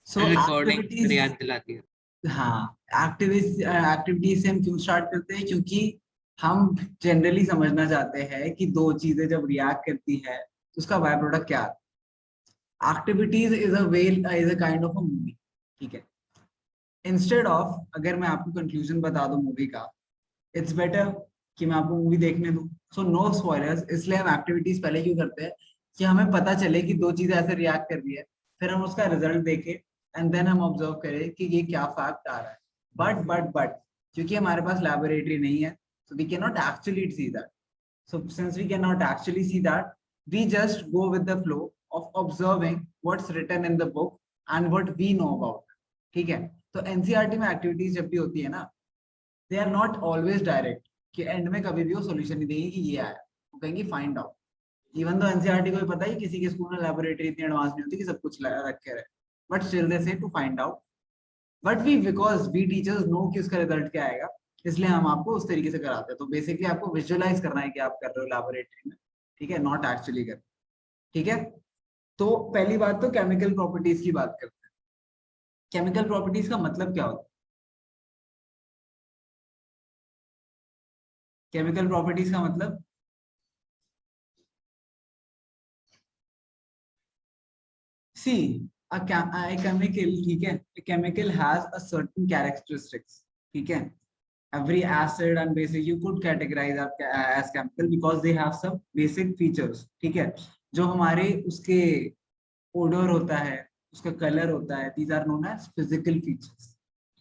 सो recording activities, याद दिलाती है। हाँ, एक्टिविटीज से हम क्यों स्टार्ट करते हैं? क्योंकि हम जनरली समझना चाहते हैं कि दो चीजें जब रिएक्ट करती है तो उसका बाय प्रोडक्ट क्या आता है। Activities is a kind of a movie, ठीक है। इंस्टेड ऑफ, अगर मैं आपको कंक्लूजन बता दूं मूवी का, इट्स बेटर कि मैं आपको मूवी देखने दूं। सो नो स्पॉयलर्स, इसलिए हम एक्टिविटीज पहले क्यों करते हैं कि हमें पता चले कि दो चीजें ऐसे रिएक्ट कर रही है, फिर हम उसका रिजल्ट देखें एंड देन हम ऑब्जर्व करें कि ये क्या फैक्ट आ रहा है। बट क्योंकि हमारे पास लैबोरेटरी नहीं है, so we cannot actually see that. So since we cannot actually see that, we just go with the flow of observing what's written in the book and what we know about it. ठीक है। तो NCERT में activities जब भी होती है ना, they are not always direct कि एंड में कभी भी वो सोल्यूशन नहीं देंगे कि ये आया, वो कहेंगे फाइंड आउट। इवन तो एनसीईआरटी को भी पता है किसी के स्कूल में लैबोरेटरी इतनी एडवांस नहीं होती कि सब कुछ रखे रहे, but still they say to find out. But we, because we teachers know कि उसका रिजल्ट क्या आएगा, इसलिए हम आपको उस तरीके से कराते हैं। तो बेसिकली आपको विजुअलाइज करना है कि आप कर रहे हो लैबोरेटरी में, ठीक है, नॉट एक्चुअली कर, ठीक है। तो पहली बात तो केमिकल प्रॉपर्टीज की बात करते हैं। केमिकल प्रॉपर्टीज का मतलब क्या होता है? केमिकल प्रॉपर्टीज का मतलब, सी a chemical, ठीक है, a chemical has a certain characteristics, ठीक है। Every acid and basic you could categorize as chemical because they have some basic features, ठीक है। जो हमारे उसके odor होता है, उसका कलर होता है, these are known as physical features,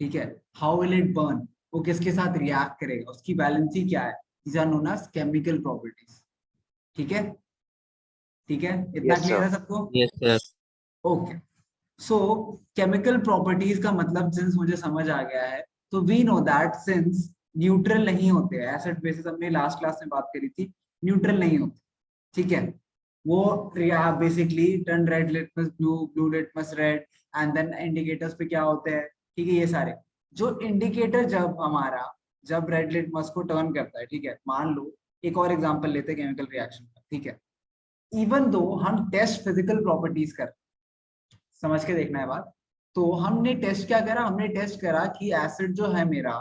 ठीक है। How will it burn, वो किसके साथ रिएक्ट करेगा, उसकी वैलेंसी क्या है, these are known as chemical properties, ठीक है। ठीक है, इतना Yes, क्लियर sir. है सबको? Yes sir. Okay. So chemical properties का मतलब सिंस मुझे समझ आ गया है, तो we know that since neutral नहीं होते, एसिड बेसिस हमने लास्ट क्लास में बात करी थी, न्यूट्रल नहीं होते, ठीक है। वो basically turn red litmus blue, blue litmus red, and then indicators पे क्या होते हैं, ठीक है। ये सारे जो इंडिकेटर जब हमारा, जब रेड लिटमस को टर्न करता है, ठीक है, मान लो एक और एग्जांपल लेते हैं केमिकल रिएक्शन का, ठीक है। इवन दो हम टेस्ट फिजिकल प्रॉपर्टीज कर, समझ के देखना है बात। तो हमने टेस्ट क्या करा, हमने टेस्ट करा कि एसिड जो है मेरा,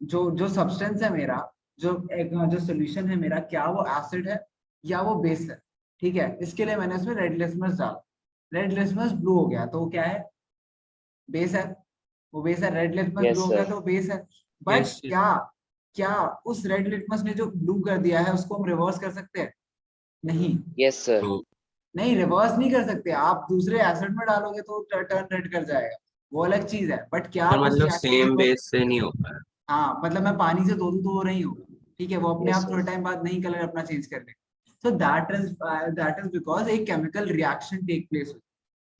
जो जो सब्सटेंस है मेरा, जो एक जो सोल्यूशन है मेरा, क्या वो एसिड है या वो बेस है, ठीक है। इसके लिए मैंने इसमें रेड लिटमस डाला, रेड लिटमस ब्लू हो गया तो वो क्या है, बेस है, वो बेस है। रेड लिटमस ब्लू Yes, हो गया sir. तो बेस है। बट यस क्या, क्या उस रेड लिटमस ने जो ब्लू कर दिया है उसको हम रिवर्स कर सकते हैं? नहीं, Yes, sir. नहीं रिवर्स नहीं कर सकते। आप दूसरे एसिड में डालोगे तो टर्न रेड कर जाएगा, वो अलग चीज है। बट क्या सर आप उस मतलब रिएक्शन को सेम रिवर्स, बेस से नहीं हो पाया। हाँ, मतलब मैं पानी से धो दूं तो वो नहीं होगा, ठीक है, वो अपने Yes, आप sir. थोड़े टाइम बाद नहीं कलर अपना चेंज कर लेगा। सो दैट इज बिकॉज एक केमिकल रिएक्शन टेक प्लेस हुई,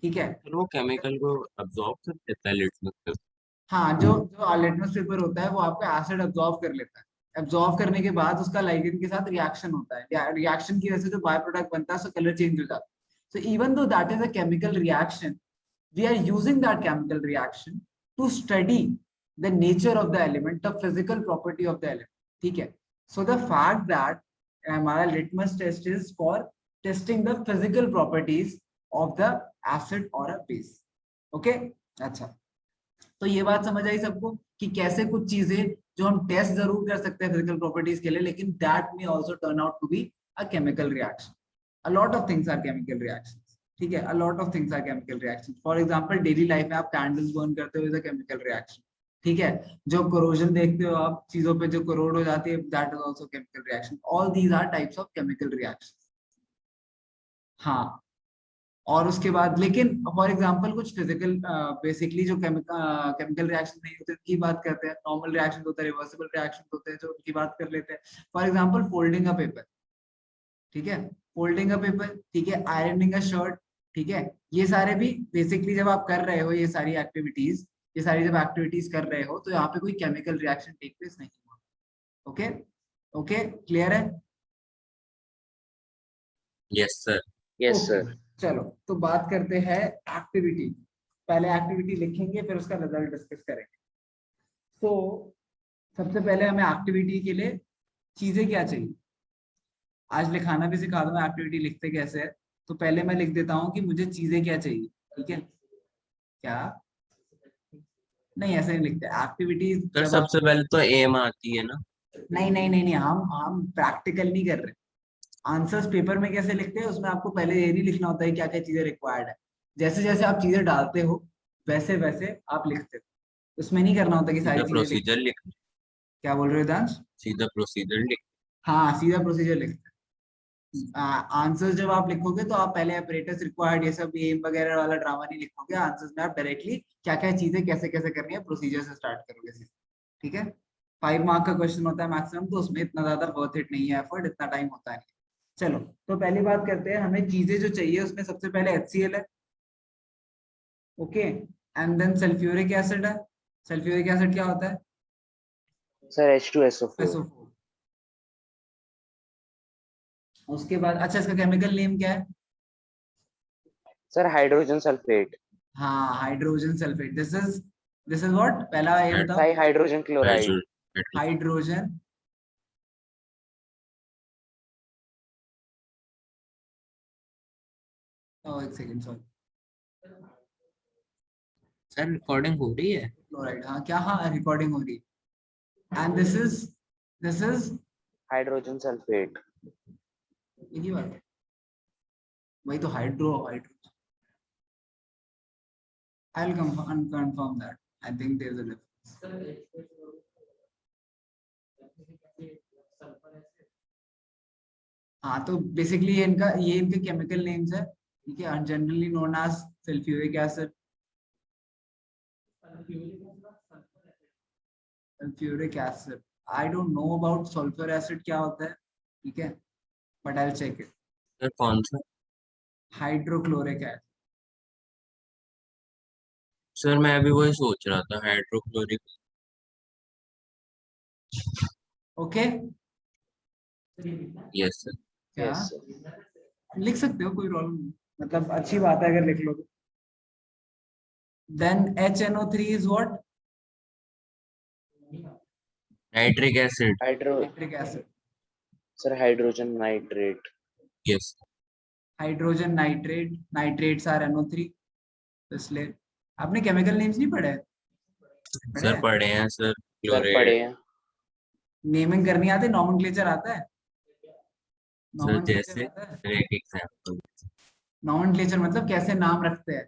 ठीक है। फिर वो केमिकल को अब्सॉर्ब कर देता है लिटमस पेपर। हाँ, जो जो लिटमस पेपर होता है वो आपका एसिड अब्सॉर्ब कर लेता है। अब्सॉर्ब करने के बाद उसका लाइगेंड के साथ रिएक्शन होता है, रिएक्शन की वजह से जो बाय प्रोडक्ट बनता है उसका कलर चेंज हो जाता है। So even though that is a chemical reaction, we are using that chemical reaction to study the nature of the element, the physical property of the element, ठीक है। So the fact that हमारा litmus test is for testing the physical properties of the acid or a base, okay। अच्छा, तो ये बात समझ आई सबको कि कैसे कुछ चीजें जो हम टेस्ट जरूर कर सकते हैं फिजिकल प्रॉपर्टीज के लिए, लेकिन that may also turn out to be a chemical reaction. A lot of things are chemical reactions, ठीक है, a lot of things are chemical reactions. For example daily life में आप कैंडल्स बर्न करते हो, is a chemical reaction, ठीक है। जो corrosion देखते हो आप चीजों पे जो कोरोड हो जाती है, that is also chemical reaction. All these are types of chemical reaction. हाँ, और उसके बाद लेकिन फॉर एग्जांपल कुछ फिजिकल बेसिकली जो केमिकल रिएक्शन नहीं होते उनकी बात करते हैं। नॉर्मल रिएक्शन होते हैं, रिवर्सिबल रिएक्शन होते हैं, जो उनकी बात कर लेते हैं। For example folding a paper, ठीक है, फोल्डिंग अ पेपर, ठीक है, आयरनिंग अ शर्ट, ठीक है। ये सारे भी बेसिकली जब आप कर रहे हो ये सारी एक्टिविटीज, ये सारी जब एक्टिविटीज कर रहे हो तो यहाँ पे कोई केमिकल रिएक्शन टेक प्लेस नहीं हुआ। ओके, ओके, क्लियर है? Yes sir. Yes, okay, sir. चलो तो बात करते हैं एक्टिविटी। पहले एक्टिविटी लिखेंगे फिर उसका रिजल्ट डिस्कस करेंगे। तो सबसे पहले हमें एक्टिविटी के लिए चीजें क्या चाहिए, आज लिखाना भी सिखा दूंगा एक्टिविटी लिखते कैसे है। तो पहले मैं लिख देता हूँ कि मुझे चीजें क्या चाहिए, ठीक है। क्या नहीं, ऐसे नहीं लिखते एक्टिविटीज सर जब आप सबसे पहले तो एम आती है ना। नहीं, हम प्रैक्टिकल नहीं कर रहे। आंसर्स पेपर में कैसे लिखते हैं, उसमें आपको पहले ये नहीं लिखना होता है क्या क्या चीजें रिक्वायर्ड है। जैसे जैसे आप चीजें डालते हो वैसे वैसे आप लिखते हो। उसमें नहीं करना होता कि सीधा सारी चीजें लिख। प्रोसीजर लिख। क्या बोल रहे हो दांश? सीधा प्रोसीजर लिख। हाँ, सीधा प्रोसीजर लिखते हैं। आंसर्स जब आप लिखोगे तो आप पहले अपरेटस रिक्वायर्ड ये सब एम वगैरह वाला ड्रामा नहीं लिखोगे। आंसर्स में आप डायरेक्टली क्या क्या चीजें कैसे कैसे करनी है प्रोसीजर से स्टार्ट करोगे सीधे। ठीक है। 5 मार्क का क्वेश्चन होता है मैक्सिमम, तो उसमें इतना ज्यादा वर्थ इट नहीं है, एफर्ट इतना टाइम होता है नहीं। चलो, तो पहली बात करते हैं, हमें चीजें जो चाहिए उसमें सबसे पहले HCl है। Okay, and then sulphuric acid है। सल्फ्यूरिक एसिड क्या होता है? Sir H2SO4। SO4। उसके बाद अच्छा, इसका केमिकल नेम क्या है? Sir hydrogen sulphate. हाँ, hydrogen sulphate. This is what, पहला ये बताओ। Di hydrogen chloride. हाइड्रोजन एक सेकंड, सॉरी, सर रिकॉर्डिंग हो रही है। क्लोराइड। हाँ क्या, हाँ रिकॉर्डिंग हो रही है। And this is hydrogen sulphate. एक ही बात है, वही तो hydro. I'll confirm that. I think there's a difference. हाँ, तो बेसिकली ये इनके केमिकल नेम्स है। ठीक है, generally known as sulphuric acid, sulphuric acid. I don't know about sulphur acid क्या होता है, ठीक है, but I will check it. Sir कौन सा? Hydrochloric acid. सर मैं अभी वही सोच रहा था, हाइड्रोक्लोरिक। Okay, yes sir. क्या यस सर। लिख सकते हो, कोई प्रॉब्लम नहीं, मतलब अच्छी बात है अगर लिख लो तो। Then HNO3 is what? Nitric acid. Nitric acid. Sir hydrogen nitrate. Yes. Hydrogen nitrate, nitrates are NO3, इसलिए आपने केमिकल नेम्स नहीं पढ़े? पढ़े सर हैं? पढ़े हैं सर, सर क्लोराइड। पढ़े हैं। नेमिंग करनी आती है, नॉमेनक्लेचर आता है? सर नॉमेनक्लेचर जैसे आता है? एक एग्जांपल। नॉमेनक्लेचर मतलब कैसे नाम रखते हैं।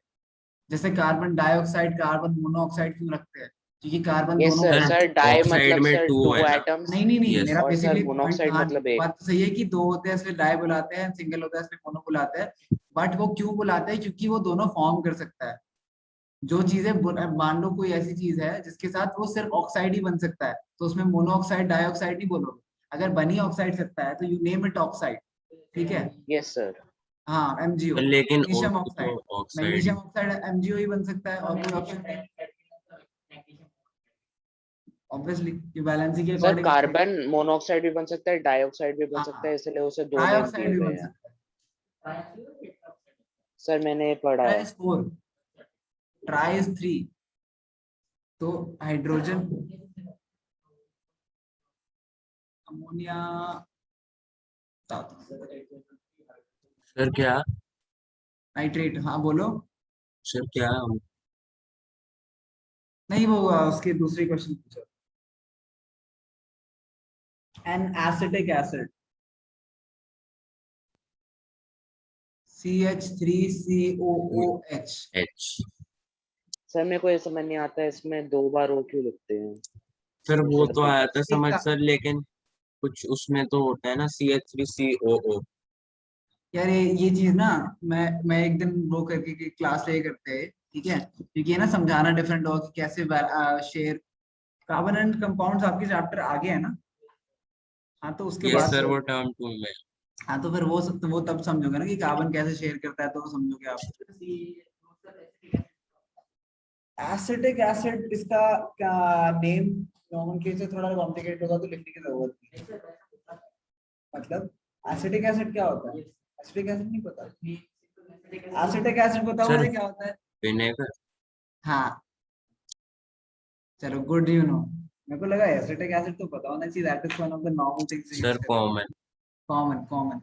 जैसे कार्बन डाइऑक्साइड, कार्बन मोनोऑक्साइड क्यों रखते हैं? क्योंकि कार्बन यस दोनों sir. Sir sir dioxide मतलब में सर 2 दो है ना। एटम्स। नहीं, यस। मेरा और सर बेसिकली पॉइंट, मोनोऑक्साइड हाँ मतलब एक। बात तो सही है कि दो होते हैं इसलिए डाई बुलाते हैं, सिंगल होता है इसलिए मोनो बुलाते हैं। बट वो क्यों बुलाते हैं? क्योंकि वो दोनों फॉर्म कर सकता है। जो चीजें मान लो कोई ऐसी चीज है जिसके साथ वो सिर्फ ऑक्साइड ही बन सकता है, तो उसमें मोनोऑक्साइड डाइऑक्साइड नहीं बोलोगे। अगर बनी ऑक्साइड सकता है तो यू नेम इट ऑक्साइड। ठीक है, यस सर। हाँ MgO, सर लेकिन मैग्नीशियम O2 तो ऑक्साइड। ऑक्साइड मैग्नीशियम ही। ऑक्साइड MgO ही बन सकता है, और कोई ऑप्शन नहीं। ऑब्वियसली ये बैलेंसिंग के सर अकॉर्डिंग। कार्बन मोनोऑक्साइड भी बन सकता है, डाइऑक्साइड भी बन सकता है, हाँ, इसलिए उसे दो नेम डाइऑक्साइड दिए भी गए बन हैं। सकता है। सर मैंने पढ़ा ट्राई है। Is 4, try is 3। तो हाइड्रोजन, अमोनिया, सर क्या? नाइट्रेट। हाँ बोलो। सर क्या? नहीं, वो उसके दूसरी क्वेश्चन पूछो। An acetic acid, CH3COOH। H। Sir मेरे को ये समझ नहीं आता है इसमें दो बार ओ क्यों लिखते हैं। सर वो तो आया था एक समझ का सर, लेकिन कुछ उसमें तो होता है ना CH3COO। यार, ये चीज ना, मैं एक दिन वो करके क्लास ले करते हैं, ठीक है, क्योंकि ये ना समझाना डिफरेंट होगा कि कैसे शेयर कार्बन एंड कंपाउंड्स आपके चैप्टर आगे है ना। हाँ, तो उसके यस बाद सर, तो वो टर्म 2 में। हाँ, तो फिर वो तब समझोगे ना कि कार्बन कैसे शेयर करता है, तो वो समझोगे आप। एसिटिक एसिड, इसका क्या नेम, नॉमेनक्लेचर थोड़ा कॉम्प्लिकेट होगा तो लिखने की जरूरत नहीं। मतलब एसिटिक एसिड क्या होता है? एसिटिक एसिड नहीं पता? एसिटिक एसिड बताओ सर मुझे क्या होता है। विनेगर। हाँ, चलो, गुड यू नो। मेरे को लगा एसिटिक एसिड तो पता होना चाहिए, that is one of the normal things use sir करते हैं। कॉमन। Common common.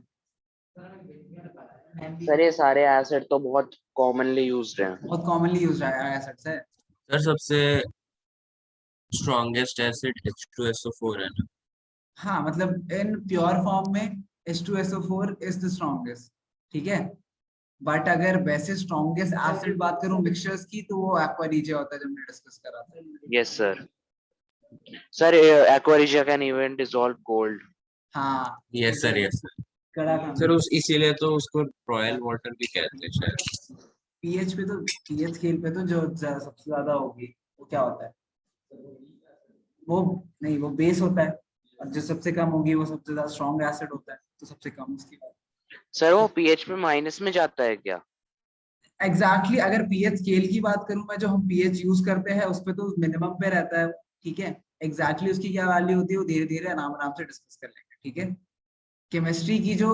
सर ये सारे एसिड तो बहुत कॉमनली यूज्ड हैं। बहुत कॉमनली यूज एसिड्स है। सर सबसे स्ट्रॉन्गेस्ट एसिड H2SO4 है ना? हाँ मतलब इन प्योर फॉर्म में H2SO4 इज द स्ट्रॉन्गेस्ट, ठीक है। बट अगर वैसे स्ट्रॉन्गेस्ट एसिड बात करूं मिक्सचर्स की तो वो एक्वा रिजिया होता है जो हमने डिस्कस करा था। Yes sir. Sir aqua regia can even dissolve cold. हाँ यस सर, यस सर। कड़ा था। सर उस इसीलिए तो उसको रॉयल वाटर भी कहते हैं शायद। पीएच पे तो पीएच स्केल पे तो जो सबसे ज्यादा होगी वो क्या होता है, वो नहीं वो बेस होता है, और जो सबसे कम होगी वो सबसे ज्यादा स्ट्रॉन्ग एसिड होता है, तो सबसे कम उसकी बात। सर वो पीएच में माइनस में जाता है क्या? एग्जैक्टली अगर पीएच स्केल की बात करूं मैं, जो हम पीएच यूज करते हैं उस पे तो मिनिमम पे रहता है, ठीक है। एग्जैक्टली उसकी क्या वैल्यू होती है वो धीरे धीरे आराम आराम से डिस्कस कर लेंगे, ठीक है। केमिस्ट्री की जो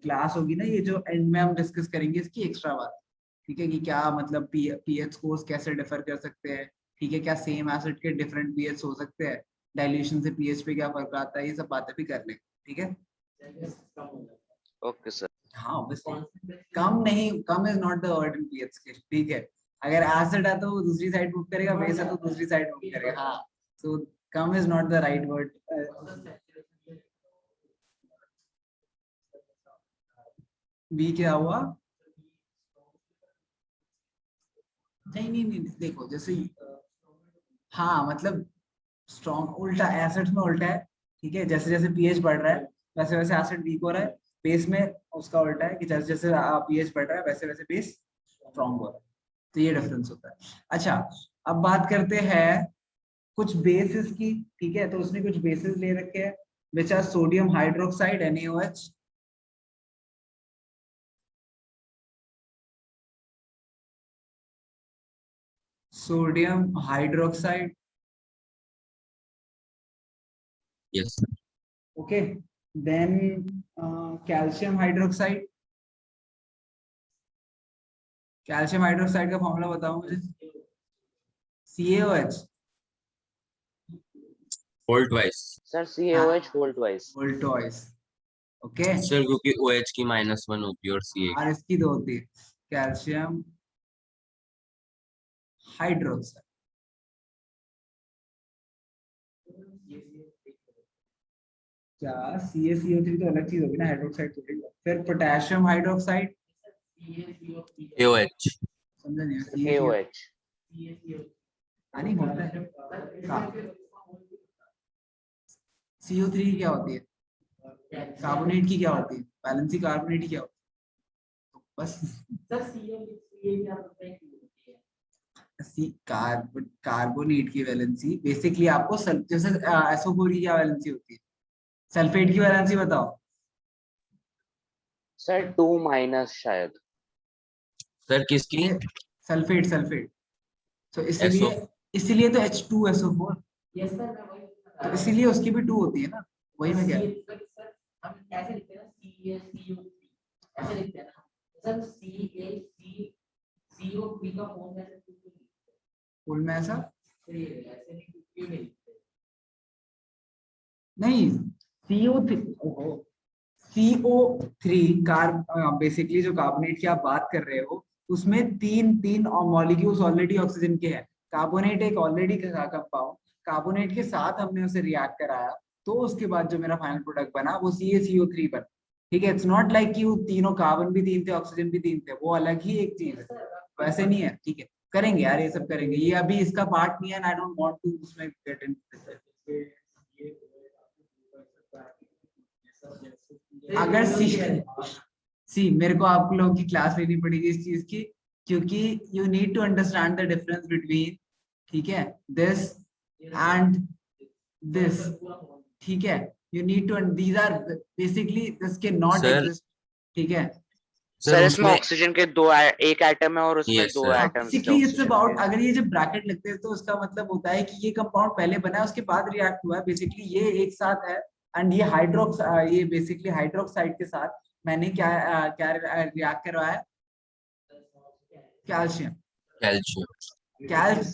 क्लास होगी ना, ये जो एंड में हम डिस्कस करेंगे इसकी एक्स्ट्रा बात, ठीक है, कि क्या मतलब पीएच स्कोर्स कैसे डिफर कर सकते हैं, ठीक है, क्या सेम एसिड के डिफरेंट पीएच हो सकते हैं, डाइल्यूशन से पीएच पे क्या फर्क आता है, ये सब बातें भी कर लेंगे, ठीक है। Okay sir. हाँ ऑब्वियसली कम नहीं, कम is not the word in pH scale, ठीक है। अगर एसिड है तो वो दूसरी साइड मूव करेगा, बेस है तो दूसरी साइड मूव करेगा, हाँ। सो कम is not the right word. B क्या हुआ? नहीं, देखो जैसे हाँ मतलब स्ट्रॉन्ग उल्टा एसिड में उल्टा है, ठीक है। जैसे जैसे पीएच बढ़ रहा है वैसे वैसे एसिड वीक हो रहा है, बेस में उसका उल्टा है कि जैसे जैसे पीएच बढ़ रहा है वैसे वैसे बेस स्ट्रॉन्ग हो रहा है, तो ये डिफरेंस होता है। अच्छा अब बात करते हैं कुछ बेसिस की, ठीक है। तो उसने कुछ बेसिस ले रखे हैं which are sodium hydroxide NaOH, sodium hydroxide, yes sir. Okay. Then calcium hydroxide, calcium hydroxide का फॉर्मूला बताओ मुझे। CaOH, whole twice. Sir CaOH whole twice. Whole twice, okay. Sir क्योंकि OH की -1 होती है और Ca और इसकी दो होती है, कैल्शियम हाइड्रोक्साइड, क्या CaCO3 तो अलग चीज होगी ना, हाइड्रोक्साइड थोड़ी। फिर पोटेशियम हाइड्रोक्साइड, KOH। समझा नहीं KOH। नहीं होता है। CO3 की क्या होती है, कार्बोनेट की क्या होती है, बैलेंसी कार्बोनेट की क्या होती है, तो बस कार्बोनेट की वैलेंसी बेसिकली आपको जैसे SO4 की क्या वैलेंसी होती है, सल्फेट की वैलेंसी बताओ। सर 2 माइनस शायद। सर किसकी? सल्फेट सल्फेट, तो SO। इसीलिए तो H2SO4, तो इसीलिए उसकी भी 2 होती है ना, वही मैं कह रहा हूँ। फुल में ऐसा नहीं, CO3 बेसिकली जो कार्बोनेट की आप बात कर रहे हो उसमें तीन तीन मॉलिक्यूल्स ऑलरेडी ऑक्सीजन के हैं। कार्बोनेट एक ऑलरेडी का कंपाउंड, कार्बोनेट के साथ हमने उसे रिएक्ट कराया तो उसके बाद जो मेरा फाइनल प्रोडक्ट बना वो CaCO3 बना, ठीक है। इट्स नॉट लाइक कि वो तीनों कार्बन भी 3 थे ऑक्सीजन भी 3 थे, वो अलग ही एक चीज है, वैसे नहीं है, ठीक है। करेंगे यार ये सब करेंगे, ये अभी इसका पार्ट नहीं है, आई डोंट वांट टू उसमें गेट इनटू। अगर सी मेरे को आप लोगों की क्लास लेनी पड़ेगी इस चीज की, क्योंकि you need to understand the difference between, ठीक है, दिस एंड दिस, ठीक है। You need to, these are basically this can not sir exist, ठीक है। सर सर इसमें उसमें ऑक्सीजन के एक एटम है और उसमें यस 2 सर। एटम्स थे बेसिकली इट्स ऑक्सीजन अबाउट, के। अगर ये जब ब्रैकेट लगते हैं तो उसका मतलब होता है कि ये कंपाउंड पहले बना है उसके बाद रिएक्ट हुआ है, बेसिकली ये एक साथ है। एंड ये ये बेसिकली हाइड्रोक्साइड के साथ मैंने क्या रिएक्ट करवाया, कैल्शियम। कैल्शियम।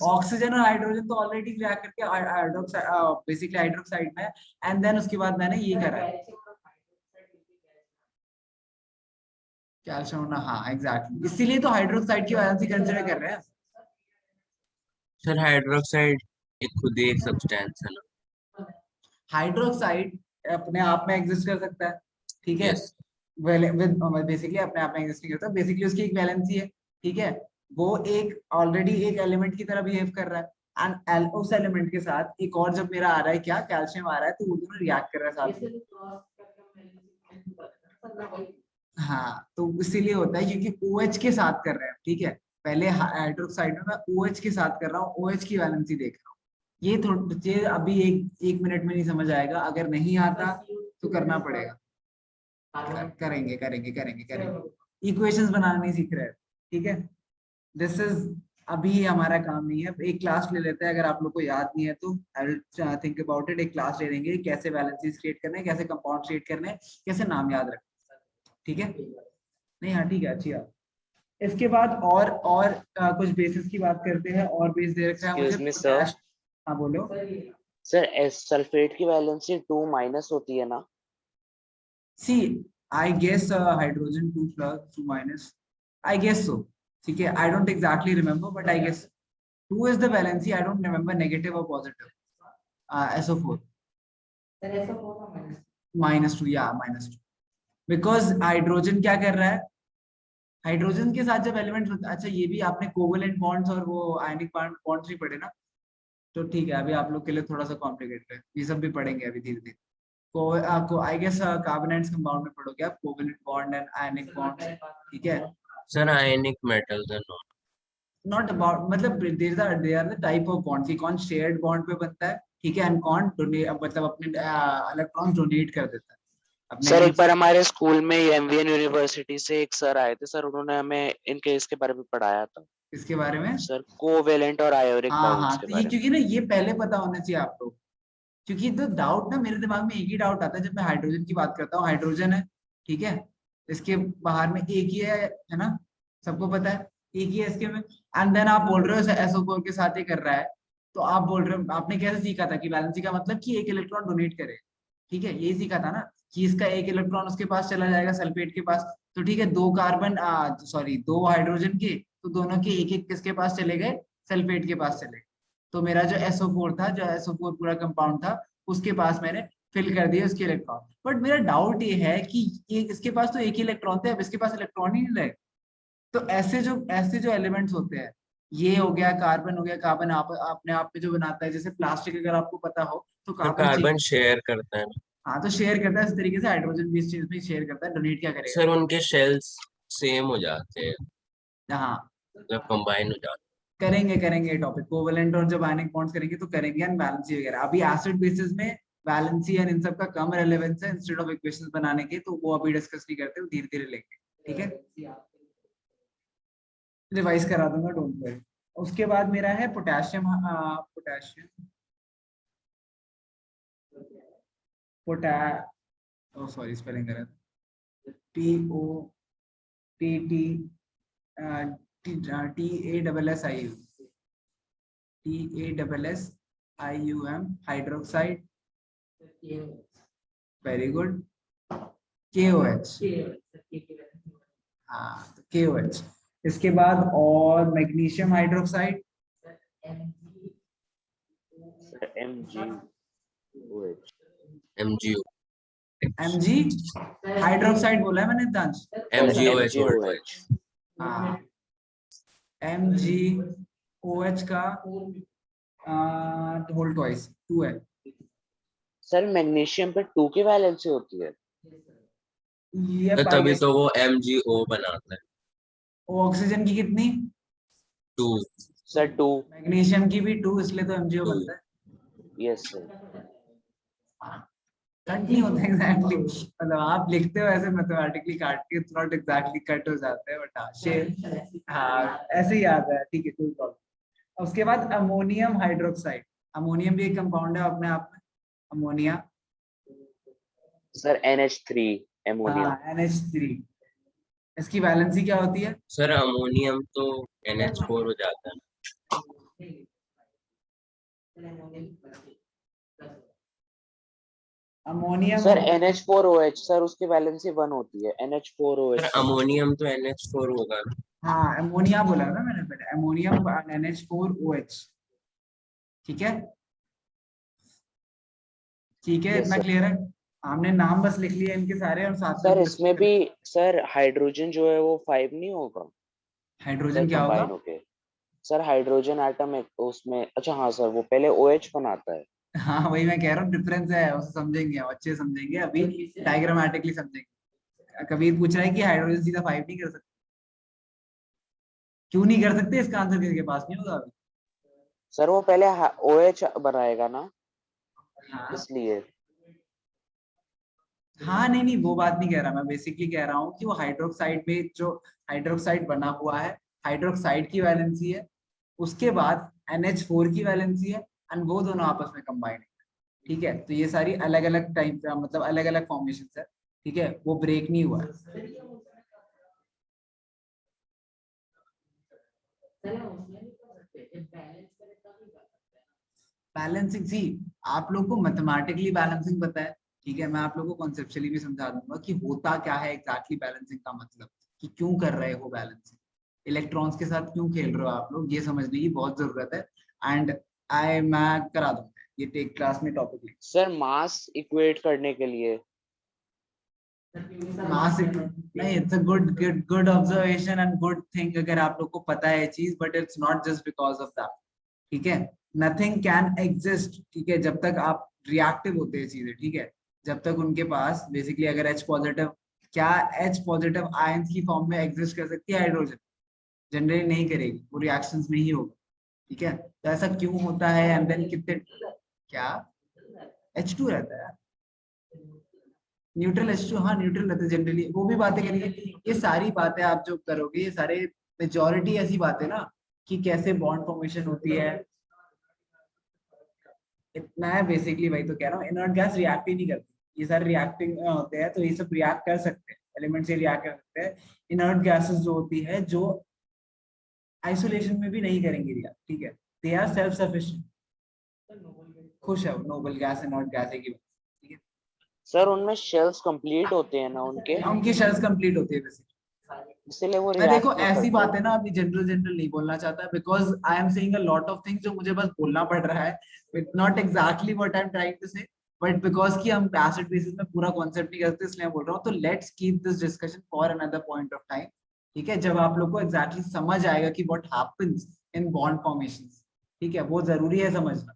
ऑक्सीजन और हाइड्रोजन तो ऑलरेडी रिएक्ट करके हाइड्रोक्साइड बेसिकली हाइड्रोक्साइड में, एंड देन उसके बाद मैंने ये करा है। कैल्शियम होना, हाँ एग्जैक्टली, इसीलिए तो हाइड्रोक्साइड की वैलेंसी कंसिडर कर रहे हैं। सर हाइड्रोक्साइड एक खुद ही एक सब्सटेंस है ना? हाइड्रोक्साइड अपने आप में एग्जिस्ट कर सकता है, ठीक है, यस। बेसिकली अपने आप में एग्जिस्ट नहीं करता, बेसिकली उसकी एक वैलेंसी है, ठीक है, वो एक ऑलरेडी एक एलिमेंट की तरह बिहेव कर रहा है, एंड उस एलिमेंट के साथ एक और जब मेरा आ रहा है क्या, कैल्शियम आ रहा है, तो वो दोनों रिएक्ट कर रहा है साथ में। हाँ, तो इसीलिए होता है क्योंकि OH के साथ कर रहे हैं, ठीक है, पहले हाइड्रोक्साइड में मैं OH के साथ कर रहा हूँ, OH की वैलेंसी देख रहा हूँ। ये थोड़ा ये अभी एक मिनट में नहीं समझ आएगा, अगर नहीं आता तो करना पड़ेगा। करेंगे करेंगे करेंगे करेंगे, इक्वेशंस बनाना नहीं सीख रहे हैं, ठीक है, दिस इज अभी हमारा काम नहीं है, एक क्लास ले लेते हैं, अगर आप लोग को याद नहीं है तो I will think about it, एक क्लास ले लेंगे कैसे बैलेंसेस क्रिएट करने हैं, कैसे कंपाउंड क्रिएट करने हैं, कैसे नाम याद रखना है, ठीक है, नहीं हाँ ठीक है, अच्छी बात। इसके बाद और कुछ बेसिस की बात करते हैं, और बेस दे रखा है मुझे Excuse me, sir. पोटैश। हाँ बोलो। सर सल्फेट की वैलेंसी 2 माइनस होती है ना? See I guess hydrogen 2 plus 2 minus, I guess so, ठीक है, I don't exactly remember but I guess 2 is the valency, I don't remember negative or positive. SO4 -2, yeah -2, because hydrogen क्या कर रहा है, hydrogen के साथ जब एलिमेंट होता है, अच्छा ये भी आपने कोवेलेंट बॉन्ड्स और वो आयनिक बॉन्ड्स भी पढ़े ना, तो ठीक है, अभी आप लोग के लिए थोड़ा सा कॉम्प्लिकेटेड है, ये सब भी पढ़ेंगे अभी धीरे धीरे। को I guess carbon and compound में पढ़ोगे आप, covalent bond and ionic bond, ठीक है, sir ionic metals and not about, मतलब they are the type of bonds कि कौन शेयर्ड बॉन्ड पे बनता है, ठीक है, एंड कौन डोनेट, मतलब अपने इलेक्ट्रॉन डोनेट कर देता है अपने सर एक नीचे। बार हमारे स्कूल में एमवीएन यूनिवर्सिटी से एक सर आए थे सर, उन्होंने हमें इनके इसके बारे में पढ़ाया था इसके बारे में, सर, कोवेलेंट और आयोनिक हाँ बॉन्ड्स हाँ, के तो ये बारे में। क्योंकि ना ये पहले पता होना चाहिए आप लोग, क्योंकि तो डाउट ना मेरे दिमाग में एक ही डाउट आता है जब मैं हाइड्रोजन की बात करता हूँ, हाइड्रोजन है, ठीक है, इसके बाहर में एक ही है ना, सबको पता है एक ही है इसके में, एंड देन आप बोल रहे हो SO4 के साथ ही कर रहा है, तो आप बोल रहे हो, आपने कैसे सीखा था कि वैलेंसी का मतलब कि एक इलेक्ट्रॉन डोनेट करे, ठीक है, यही सीखा था ना, कि इसका एक इलेक्ट्रॉन उसके पास चला जाएगा सल्फेट के पास, तो ठीक है, दो कार्बन सॉरी दो हाइड्रोजन के, तो दोनों के एक एक किसके पास चले गए, सल्फेट के पास चले गए, तो मेरा जो SO4 था, जो SO4 पूरा कंपाउंड था, उसके पास मैंने फिल कर दिया उसके इलेक्ट्रॉन, बट मेरा डाउट ये है कि ये इसके पास तो एक ही इलेक्ट्रॉन थे, अब इसके पास इलेक्ट्रॉन ही नहीं रहे, तो ऐसे जो एलिमेंट्स होते हैं, ये हो गया कार्बन, हो गया कार्बन, अपने आप में जो बनाता है, जैसे प्लास्टिक अगर आपको पता हो तो तो कार्बन कार्बन चेन, शेयर करता है ना? हाँ तो शेयर करता है, इस तरीके से हाइड्रोजन भी इस चीज में शेयर करता है, डोनेट क्या करेगा। सर उनके शेल्स सेम हो जाते हैं, हाँ, मतलब कंबाइन हो जाते करेंगे करेंगे टॉपिक कोवेलेंट और जब आयनिक बॉन्ड्स करेंगे तो करेंगे, एंड बैलेंसी वगैरह, अभी एसिड बेसिस में बैलेंसी एंड इन सब का कम रेलेवेंस है, इंस्टेड ऑफ इक्वेशंस बनाने के, तो वो अभी डिस्कस नहीं करते, वो धीरे धीरे लेंगे, ठीक है, रिवाइज करा दूंगा, डोंट वरी। उसके बाद मेरा है पोटेशियम, पोटेशियम पोटा ओ सॉरी स्पेलिंग गलत, TOTTASSIUM, TASSIUM hydroxide, very good, KOH, हाँ तो KOH, इसके बाद और magnesium hydroxide, sir MgOH। MgO Mg hydroxide बोला है मैंने दांश, MgOH होल्ड MgOH। हाँ MgOH का होल ट्वाइस 2 है, सर मैग्नीशियम पे 2 की वैलेंसी होती है? ये तो पाई तभी गई, तो वो MgO बनाता है, ऑक्सीजन की कितनी, 2 सर 2। मैग्नीशियम की भी 2, इसलिए तो MgO 2 बनता है, यस सर। कट नहीं होता एग्जैक्टली, मतलब आप लिखते हो ऐसे मैथमेटिकली काट के, नॉट एग्जैक्टली कट हो जाते हैं, बट हाँ शेर, हाँ ऐसे ही याद है, ठीक है कोई प्रॉब्लम। उसके बाद अमोनियम हाइड्रोक्साइड, अमोनियम भी एक कंपाउंड है अपने आप में, अमोनिया, सर NH3 एमोनिया। हाँ NH3, इसकी वैलेंसी क्या होती है, सर अमोनियम तो NH4 हो जाता है ना? अमोनियम सर NH4OH सर उसकी वैलेंसी 1 होती है सर NH4OH की। अमोनियम तो NH4 होगा ना। हाँ अमोनिया बोला ना मैंने पहले, अमोनियम NH4OH। ठीक है, ठीक है, यस इतना सर। क्लियर है। हमने नाम बस लिख लिए इनके सारे और साथ में सर कुछ इसमें भी सर हाइड्रोजन जो है वो 5 नहीं होगा सर हाइड्रोजन क्या होगा? कंबाइन होके? सर हाइड्रोजन एटम एक उसमें, अच्छा हाँ सर, वो पहले OH बनाता है। हाँ वही मैं कह रहा हूँ, डिफरेंस है, उसे समझेंगे हम, अच्छे से समझेंगे, अभी डायग्रामेटिकली समझेंगे। कभी पूछ रहा है कि हाइड्रोजन सीधा 5 नहीं कर सकते, क्यों नहीं कर सकते, इसका आंसर किसके पास नहीं होगा अभी। सर वो पहले OH बनाएगा ना, हाँ इसलिए। हाँ, नहीं नहीं वो बात नहीं कह रहा मैं, बेसिकली कह रहा हूँ कि वो हाइड्रोक्साइड में जो हाइड्रोक्साइड बना हुआ है, हाइड्रोक्साइड की वैलेंसी है, उसके बाद NH4 की वैलेंसी है, एंड वो दोनों आपस में कंबाइन है। ठीक है, तो ये सारी अलग अलग टाइप, मतलब अलग अलग फॉर्मेशन है। ठीक है, वो ब्रेक नहीं हुआ है। बैलेंसिंग सी, आप लोग को मैथमेटिकली बैलेंसिंग पता है, ठीक है, मैं आप लोगों को कॉन्सेप्चुअली भी समझा दूंगा कि होता क्या है एग्जैक्टली बैलेंसिंग का मतलब, कि क्यों कर रहे हो बैलेंसिंग, इलेक्ट्रॉन्स के साथ क्यों खेल रहे हो आप लोग, ये समझने की बहुत जरूरत है। एंड मैं करा दूंगा ये टेक क्लास में टॉपिक। सर मास इक्वेट करने के लिए। मास नहीं, it's a good good good observation and good thing अगर आप लोग को पता है चीज, but it's not just because of that. ठीक है, नथिंग कैन एग्जिस्ट, ठीक है, जब तक आप रिएक्टिव होते हैं चीजें, ठीक है, जब तक उनके पास बेसिकली अगर H पॉजिटिव, क्या H पॉजिटिव आयंस की फॉर्म में एग्जिस्ट कर सकती है हाइड्रोजन? जनरली नहीं करेगी, वो रिएक्शंस में ही होगा। ठीक है, तो ऐसा क्यों होता है, एंड देन कितने, क्या H2 रहता है, न्यूट्रल H2, हाँ न्यूट्रल रहता है जनरली, वो भी बातें करेंगे। ये सारी बातें आप जो करोगे, ये सारे मेजोरिटी ऐसी बातें ना, कि कैसे बॉन्ड फॉर्मेशन होती है, इतना है बेसिकली। वही तो कह रहा हूँ, इनर्ट गैस रिएक्ट ही नहीं करती, ये सारे रिएक्टिंग होते हैं, तो ये सब रिएक्ट कर सकते हैं, एलिमेंट से रिएक्ट कर सकते हैं। इनर्ट गैसेस जो होती है, जो आइसोलेशन में भी नहीं करेंगी रिएक्ट, ठीक है, दे आर सेल्फ सफिशिएंट। खुश है नोबल गैस, इनर्ट गैस है की, ठीक है, सर उनमें शेल्स कंप्लीट होते हैं ना उनके, उनकी शेल्स कंप्लीट होती है वैसे। इसलिए वो मैं देखो रिएक्ट नहीं ऐसी करते। बात है ना, अभी जनरल जनरल नहीं बोलना चाहता, because I am saying a lot of things जो मुझे बस बोलना पड़ रहा है, it's not exactly what I am trying to say, but because कि हम एसिड बेसिस में पूरा कॉन्सेप्ट नहीं करते, इसलिए मैं बोल रहा हूँ। तो let's keep this discussion for another point of time. ठीक है, जब आप लोग को एग्जैक्टली समझ आएगा कि what happens in bond formations, ठीक है, वो जरूरी है समझना।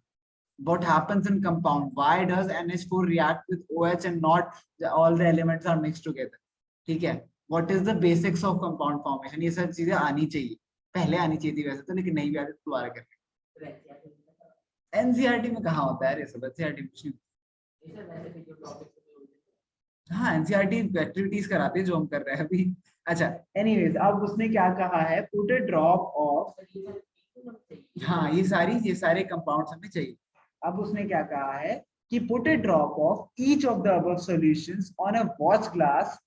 What happens in compound? Why does NH4 react with OH and not all the elements are mixed together? ठीक है, what is the basics of compound formation? ये सब चीजें आनी चाहिए, पहले आनी चाहिए थी वैसे तो, लेकिन नहीं भी आती तो दोबारा करके। एनसीईआरटी में कहाँ होता है ये सब, एनसीईआरटी में कुछ नहीं। हाँ एनसीईआरटी एक्टिविटीज कराते हैं जो हम कर रहे हैं अभी। अच्छा, एनीवेज, अब उसने क्या कहा है, पुट अ ड्रॉप ऑफ, हाँ ये सारे कंपाउंड्स हमें चाहिए। अब उसने क्या कहा है कि put a drop of each of the above solutions on a watch glass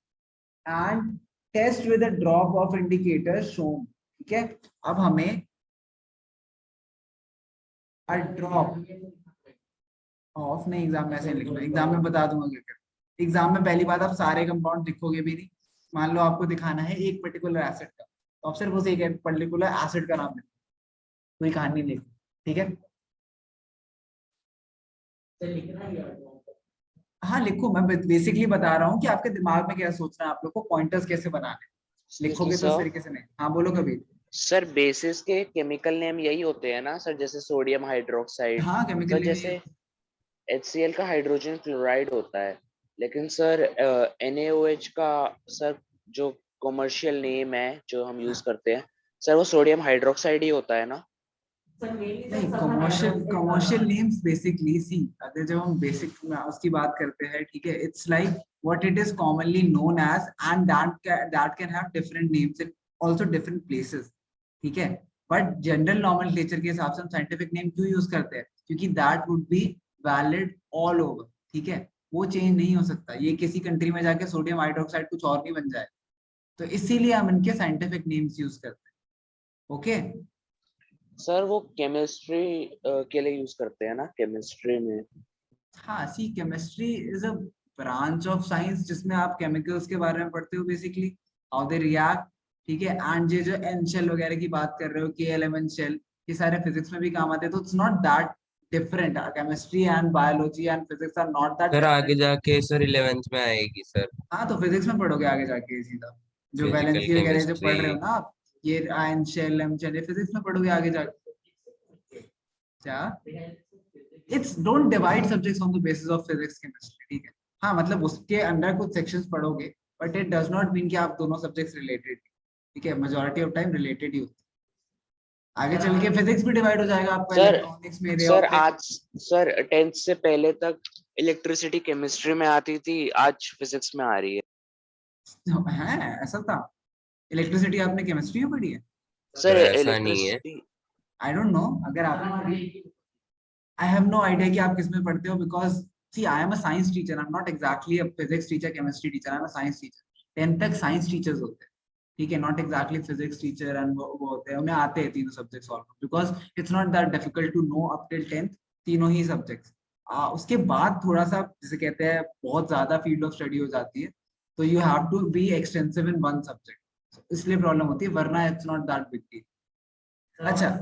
and test with a drop of indicator shown. ठीक है, अब हमें अ ड्रॉप ऑफ, नहीं एग्जाम में ऐसे नहीं लिखना, एग्जाम में बता दूंगा क्या कर। एग्जाम में पहली बात आप सारे कंपाउंड लिखोगे भी नहीं, मान लो आपको दिखाना है एक पर्टिकुलर एसिड का, तो आप सिर्फ उस एक पर्टिकुलर एसिड का नाम लिखो, कोई कहानी नहीं लिखो। ठीक है, हाँ लिखो, मैं बेसिकली बता रहा हूँ कि आपके दिमाग में क्या सोचना है, आप लोग को पॉइंटर्स कैसे बनाने हैं। एक्सक्यूज मी लिखोगे तो इस सर। तरीके से नहीं। हाँ बोलो कभी। सर बेसिस के केमिकल नेम यही होते हैं ना सर, जैसे सोडियम हाइड्रोक्साइड। हाँ केमिकल सर नेम जैसे HCl का हाइड्रोजन क्लोराइड होता है, लेकिन सर NaOH का सर जो कमर्शियल नेम है जो हम यूज हाँ, करते हैं, सर वो सोडियम हाइड्रोक्साइड ही होता है ना? नहीं कमर्शियल नेम्स बेसिकली सी, अगर जब हम बेसिक उसकी बात करते हैं, ठीक है, it's like what it is commonly known as, and that can have different names in also different places. ठीक है, बट जनरल नॉमेनक्लेचर के हिसाब से हम साइंटिफिक नेम क्यों यूज करते हैं, क्योंकि that would be valid all over. ठीक है, वो चेंज नहीं हो सकता, ये किसी कंट्री में जाके सोडियम हाइड्रोक्साइड कुछ और नहीं बन जाए, तो इसीलिए हम इनके साइंटिफिक नेम्स यूज करते हैं। ओके, सर वो केमिस्ट्री के लिए यूज करते हैं ना, केमिस्ट्री में। हाँ see chemistry is a branch of science जिसमें आप केमिकल्स के बारे में पढ़ते हो बेसिकली, हाउ दे रिएक्ट, ठीक है। एंड ये जो एन शेल वगैरह की बात कर रहे हो, के एल एम एन शेल, ये सारे फिजिक्स में भी काम आते हैं, तो it's not that different. Chemistry and biology and physics are not that sir आगे डिफरेंट। जाके सर 11th में आएगी सर, हाँ तो फिजिक्स में पढ़ोगे आगे जाके सीधा, जो फिजिकल वैलेंसी वगैरह जो केमिस्ट्री। पढ़ रहे हो ना आप, ये आयन शेल एम शेल, ये फिजिक्स में पढ़ोगे आगे जाके। क्या, it's don't divide subjects on the basis of physics chemistry, ठीक है। हाँ मतलब उसके अंदर कुछ सेक्शंस पढ़ोगे, but it does not mean कि आप दोनों सब्जेक्ट्स रिलेटेड, ठीक है, मेजॉरिटी ऑफ टाइम रिलेटेड ही होते हैं। आगे चल के फिजिक्स भी डिवाइड हो जाएगा आपका सर इलेक्ट्रॉनिक्स में, रे सर ऑप्टिक्स। आज सर 10th से पहले तक इलेक्ट्रिसिटी केमिस्ट्री में आती थी, आज फिजिक्स में आ रही है। है ऐसा था? इलेक्ट्रिसिटी आपने केमिस्ट्री में पढ़ी है? तो सर ऐसा नहीं है। इलेक्ट्रिसिटी आई डोंट नो, अगर आपने, I have no idea कि आप किस में पढ़ते हो, because see I am a science teacher, I'm not exactly a physics teacher, chemistry teacher, I'm a science teacher। 10th तक science teachers होते हैं, ठीक है, not exactly physics teacher, and वो होते हैं, उन्हें आते हैं तीनों subjects solve, because it's not that difficult to know up till 10th तीनों ही subjects। उसके बाद थोड़ा सा जिसे कहते हैं बहुत ज्यादा field of study हो जाती है, तो you have to be extensive in one subject, so, इसलिए प्रॉब्लम होती है, वरना it's not that big deal। अच्छा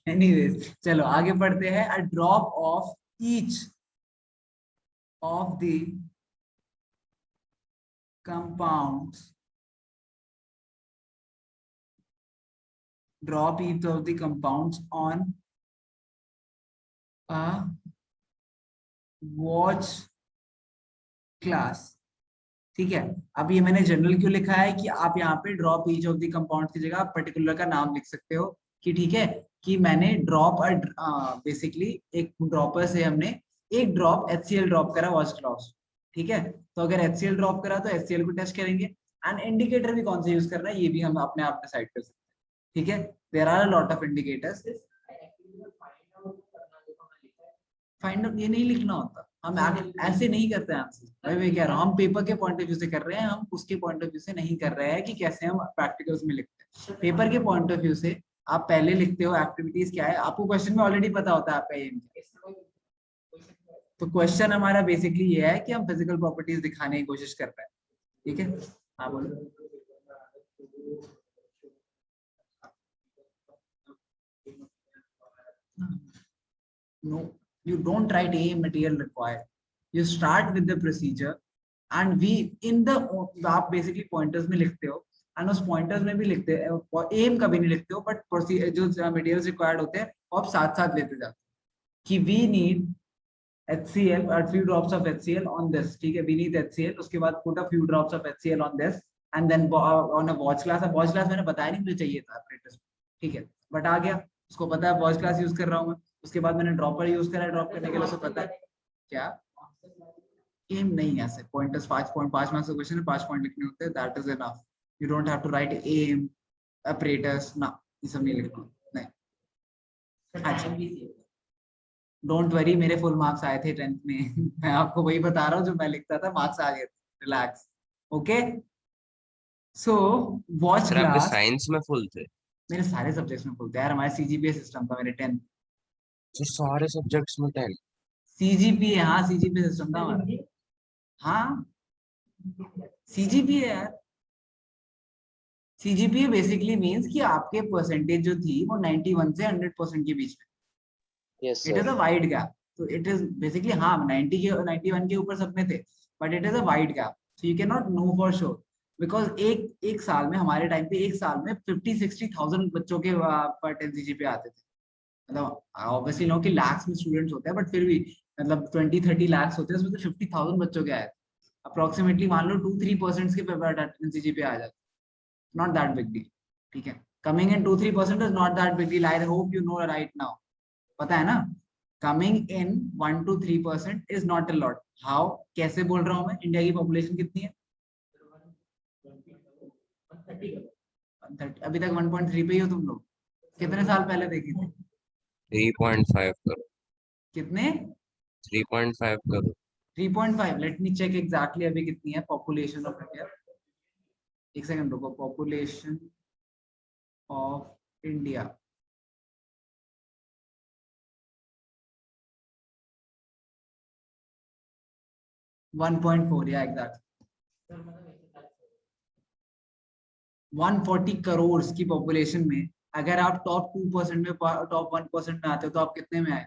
एनीवेज चलो आगे पढ़ते हैं। अ drop of each of the compounds, drop each of the compounds on a watch class, ठीक है। अब ये मैंने जनरल क्यों लिखा है कि आप यहाँ पे drop each of the compound की जगह पर्टिकुलर का नाम लिख सकते हो, कि ठीक है कि मैंने ड्रॉप बेसिकली एक ड्रॉपर से हमने एक ड्रॉप HCl ड्रॉप करा वॉच क्लास, ठीक है। तो अगर HCl ड्रॉप करा तो HCl को टेस्ट करेंगे, एंड इंडिकेटर भी कौन सा यूज करना है ये भी हम अपने आप डिसाइड कर सकते हैं, ठीक है। There are a lot of indicators. Find out ये नहीं लिखना होता, हम ऐसे नहीं करते आंसर, भाई मैं कह रहा हूँ हम पेपर के पॉइंट ऑफ व्यू से कर रहे हैं, हम उसके पॉइंट ऑफ व्यू से नहीं कर रहे हैं कि कैसे हम प्रैक्टिकल्स में लिखते हैं। पेपर के पॉइंट ऑफ व्यू से आप पहले लिखते हो एक्टिविटीज क्या है, आपको क्वेश्चन में ऑलरेडी पता होता है आपका एम क्या है। तो क्वेश्चन हमारा बेसिकली ये है कि हम फिजिकल प्रॉपर्टीज दिखाने की कोशिश कर रहे हैं, ठीक है। हाँ बोलो। No, you don't write a material required. You start with the procedure, and we in the आप basically pointers में लिखते हो, and उस pointers में भी लिखते हो, aim कभी नहीं लिखते हो, but जो materials required होते हैं वो आप साथ साथ लेते जाते हो कि we need HCl or few drops of HCl on this, ठीक है, we need HCl, उसके बाद put a few drops of HCl on this, and then on a watch glass। अब watch glass मैंने बताया नहीं मुझे चाहिए था apparatus, ठीक है, बट आ गया, उसको पता है watch glass यूज कर रहा हूँ मैं। उसके बाद मैंने ड्रॉपर यूज करा, ड्रॉप करने के लिए उसको पता है क्या एम नहीं है, ऐसे पॉइंटर्स 5.5 मार्क्स का क्वेश्चन है, 5 पॉइंट लिखने होते हैं, that is enough. You don't have to write M operators ना, ये सब नहीं लिखना, नहीं। अच्छा डोंट वरी, मेरे फुल मार्क्स आए थे 10th में मैं आपको वही बता रहा हूँ जो मैं लिखता था, मार्क्स आ गए थे, relax. Okay so watch sir आपके ग्लास, साइंस में फुल थे? मेरे सारे सब्जेक्ट्स में खुलते हैं यार, हमारे सीजीपीए सिस्टम था मेरे 10th। सर सारे सब्जेक्ट्स में 10? सीजीपीए, हाँ सीजीपीए सिस्टम था हमारा, हाँ सीजीपीए यार। सीजीपीए बेसिकली मींस कि आपके परसेंटेज जो थी वो 91 से 100% के बीच में, yes it is sir. A wide gap. तो इट इज बेसिकली हाँ 90 के 91 के ऊपर सब में थे, but it is a wide gap, so you can not know for sure, because एक साल में, हमारे टाइम पे एक साल में 50-60,000 बच्चों के 10 सीजीपीए आते थे। मतलब ऑब्वियसली नो कि लैक्स में स्टूडेंट्स होते हैं, बट फिर भी मतलब 20-30 लैक्स होते हैं, उसमें तो 50,000 बच्चों के आए, अप्रोक्सीमेटली मान लो 2-3% के टेंडेंसी पे आ जाते, नॉट दैट बिग डील, ठीक है। Coming in 2-3% is not that big deal, I hope you know right now, पता है ना। Coming in 1-3% is not a lot. How, कैसे बोल रहा हूँ मैं, इंडिया की पॉपुलेशन कितनी है? 130, अभी तक 1.3 पे ही हो तुम लोग, कितने साल पहले देखी थी? 3.5 करो, कितने? 3.5 करो। 3.5, लेट मी चेक एग्जैक्टली अभी कितनी है पॉपुलेशन ऑफ इंडिया। एक सेकंड रुको, पॉपुलेशन ऑफ इंडिया 1.4 या एग्जैक्ट 140 करोड़ की पॉपुलेशन में अगर आप टॉप 2% में टॉप 1% में आते हो तो आप कितने में आए?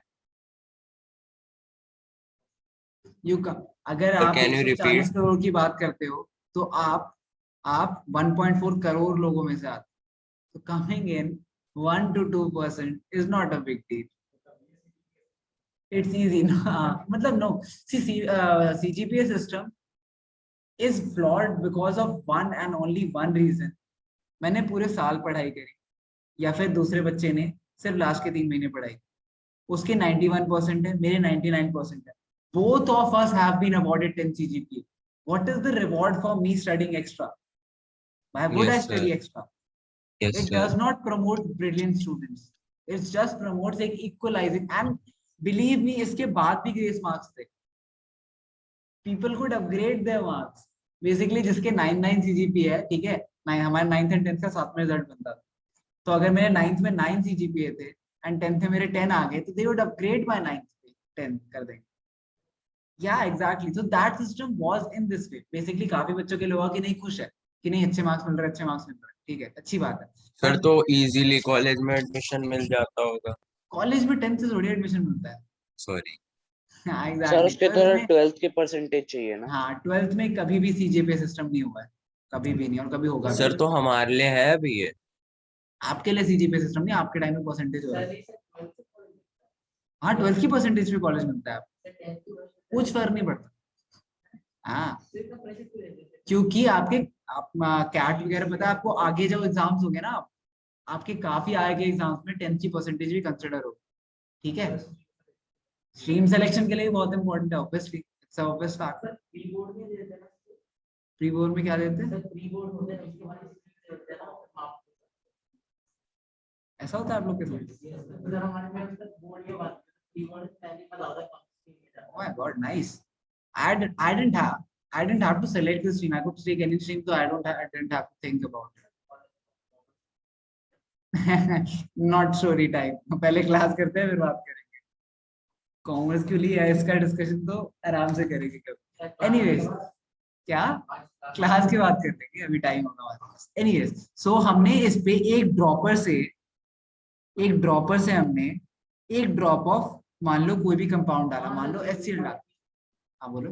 अगर Sir, आप can you 140 repeat? करोड़ की बात करते हो तो आप 1.4 करोड़ लोगों में से आते हो, तो coming in 1 to 2% is not a big deal. It's easy. मतलब no. See, CGPA system is flawed because of one and only one reason. मैंने पूरे साल पढ़ाई करी या फिर दूसरे बच्चे ने सिर्फ लास्ट के 3 महीने पढ़ाई, उसके 91% है, मेरे 99% है. Both of us have been awarded 10 CGPA. What is the reward for me studying extra? Why would I Yes, sir. study extra? Yes, It sir. does not promote brilliant students. It just promotes like equalizing. And believe me, इसके बाद भी grace marks थे. People could upgrade their marks. Basically, जिसके 99 CGPA है, ठीक है, हमारे 9th and 10th का साथ में रिजल्ट बनता था. तो अगर मेरे 9th में 9 CGPA थे and 10th में मेरे 10 आ गए, तो they would upgrade my 9th पे 10 कर देंगे. Yeah, exactly. So that system was in this way. Basically, काफी बच्चों के लोगों की नहीं खुश है कि नहीं अच्छे मार्क्स मिल रहे, अच्छे मार्क्स मिल रहे, ठीक है, अच्छी बात है. सर तो इजीली कॉलेज में एडमिशन मिल जाता होगा. कॉलेज में 10th से थोड़ी एडमिशन मिलता है. सॉरी. हाँ, सर exactly. उसके 12th तरह में, 12th के परसेंटेज चाहिए ना. हाँ 12th में कभी भी CGPA सिस्टम नहीं हुआ है, कभी भी नहीं, और कभी होगा भी सर नहीं. तो हमारे लिए है अभी ये. आपके लिए CGPA सिस्टम नहीं, आपके टाइम में परसेंटेज हो रहा है. हाँ 12th की परसेंटेज पे कॉलेज मिलता है, कुछ फर्क नहीं पड़ता. हाँ, क्योंकि आपके आप कैट वगैरह पता है आपको, आगे जब एग्जाम्स होंगे ना, आपके काफी आगे एग्जाम्स में 10th की परसेंटेज भी कंसिडर हो. ठीक है, स्ट्रीम सिलेक्शन के लिए बहुत इंपॉर्टेंट है, obviously it's obvious fact. Pre board में क्या देते हैं? ऐसा होता है आप लोग के साथ? Oh my God, nice. I didn't have to select the stream. I could take any stream, so I didn't have to think about it. Not story time. पहले क्लास करते हैं फिर बात करेंगे. कॉमर्स क्यों लिया है, इसका डिस्कशन तो आराम से करेंगे कभी. एनीवेज, क्या क्लास की बात कर लेंगे, अभी टाइम होगा हमारे पास. एनीवेज, सो हमने इस पे एक ड्रॉपर से हमने एक ड्रॉप ऑफ, मान लो कोई भी कंपाउंड डाला, मान लो HCl डाला. हाँ बोलो.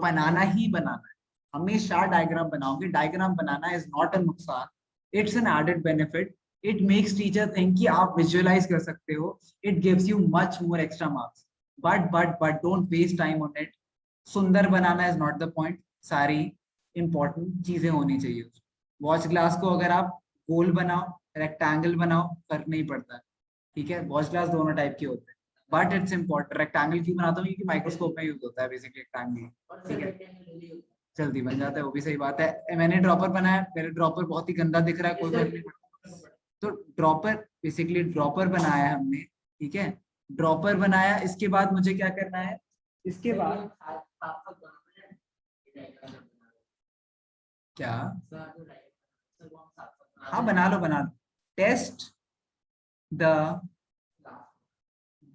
बनाना ही बनाना है, हमेशा डायग्राम बनाओगे. डायग्राम बनाना इज नॉट अ नुकसान, it's an added benefit. It makes teacher think कि आप विजुअलाइज कर सकते हो. It gives you much more extra marks, but don't waste time on it. सुंदर बनाना इज नॉट द पॉइंट, सारी इंपॉर्टेंट चीजें होनी चाहिए. वॉच ग्लास को अगर आप गोल बनाओ, रेक्टेंगल बनाओ, फर्क नहीं पड़ता. ठीक है, वॉच ग्लास दोनों टाइप के होते हैं, बट इट्स इम्पोर्टेंट. रेक्टेंगल क्यों बनाता हूँ, क्योंकि माइक्रोस्कोप में यूज होता है बेसिकली रेक्टेंगल. ठीक है, जल्दी बन जाता है, वो भी सही बात है. मैंने ड्रॉपर बनाया, मेरे ड्रॉपर बहुत ही गंदा दिख रहा है, कोई फर्क नहीं पड़ता. तो ड्रॉपर, बेसिकली ड्रॉपर बनाया हमने. ठीक है, ड्रॉपर बनाया, इसके बाद मुझे क्या करना है, इसके बाद क्या, हाँ बना लो. Test the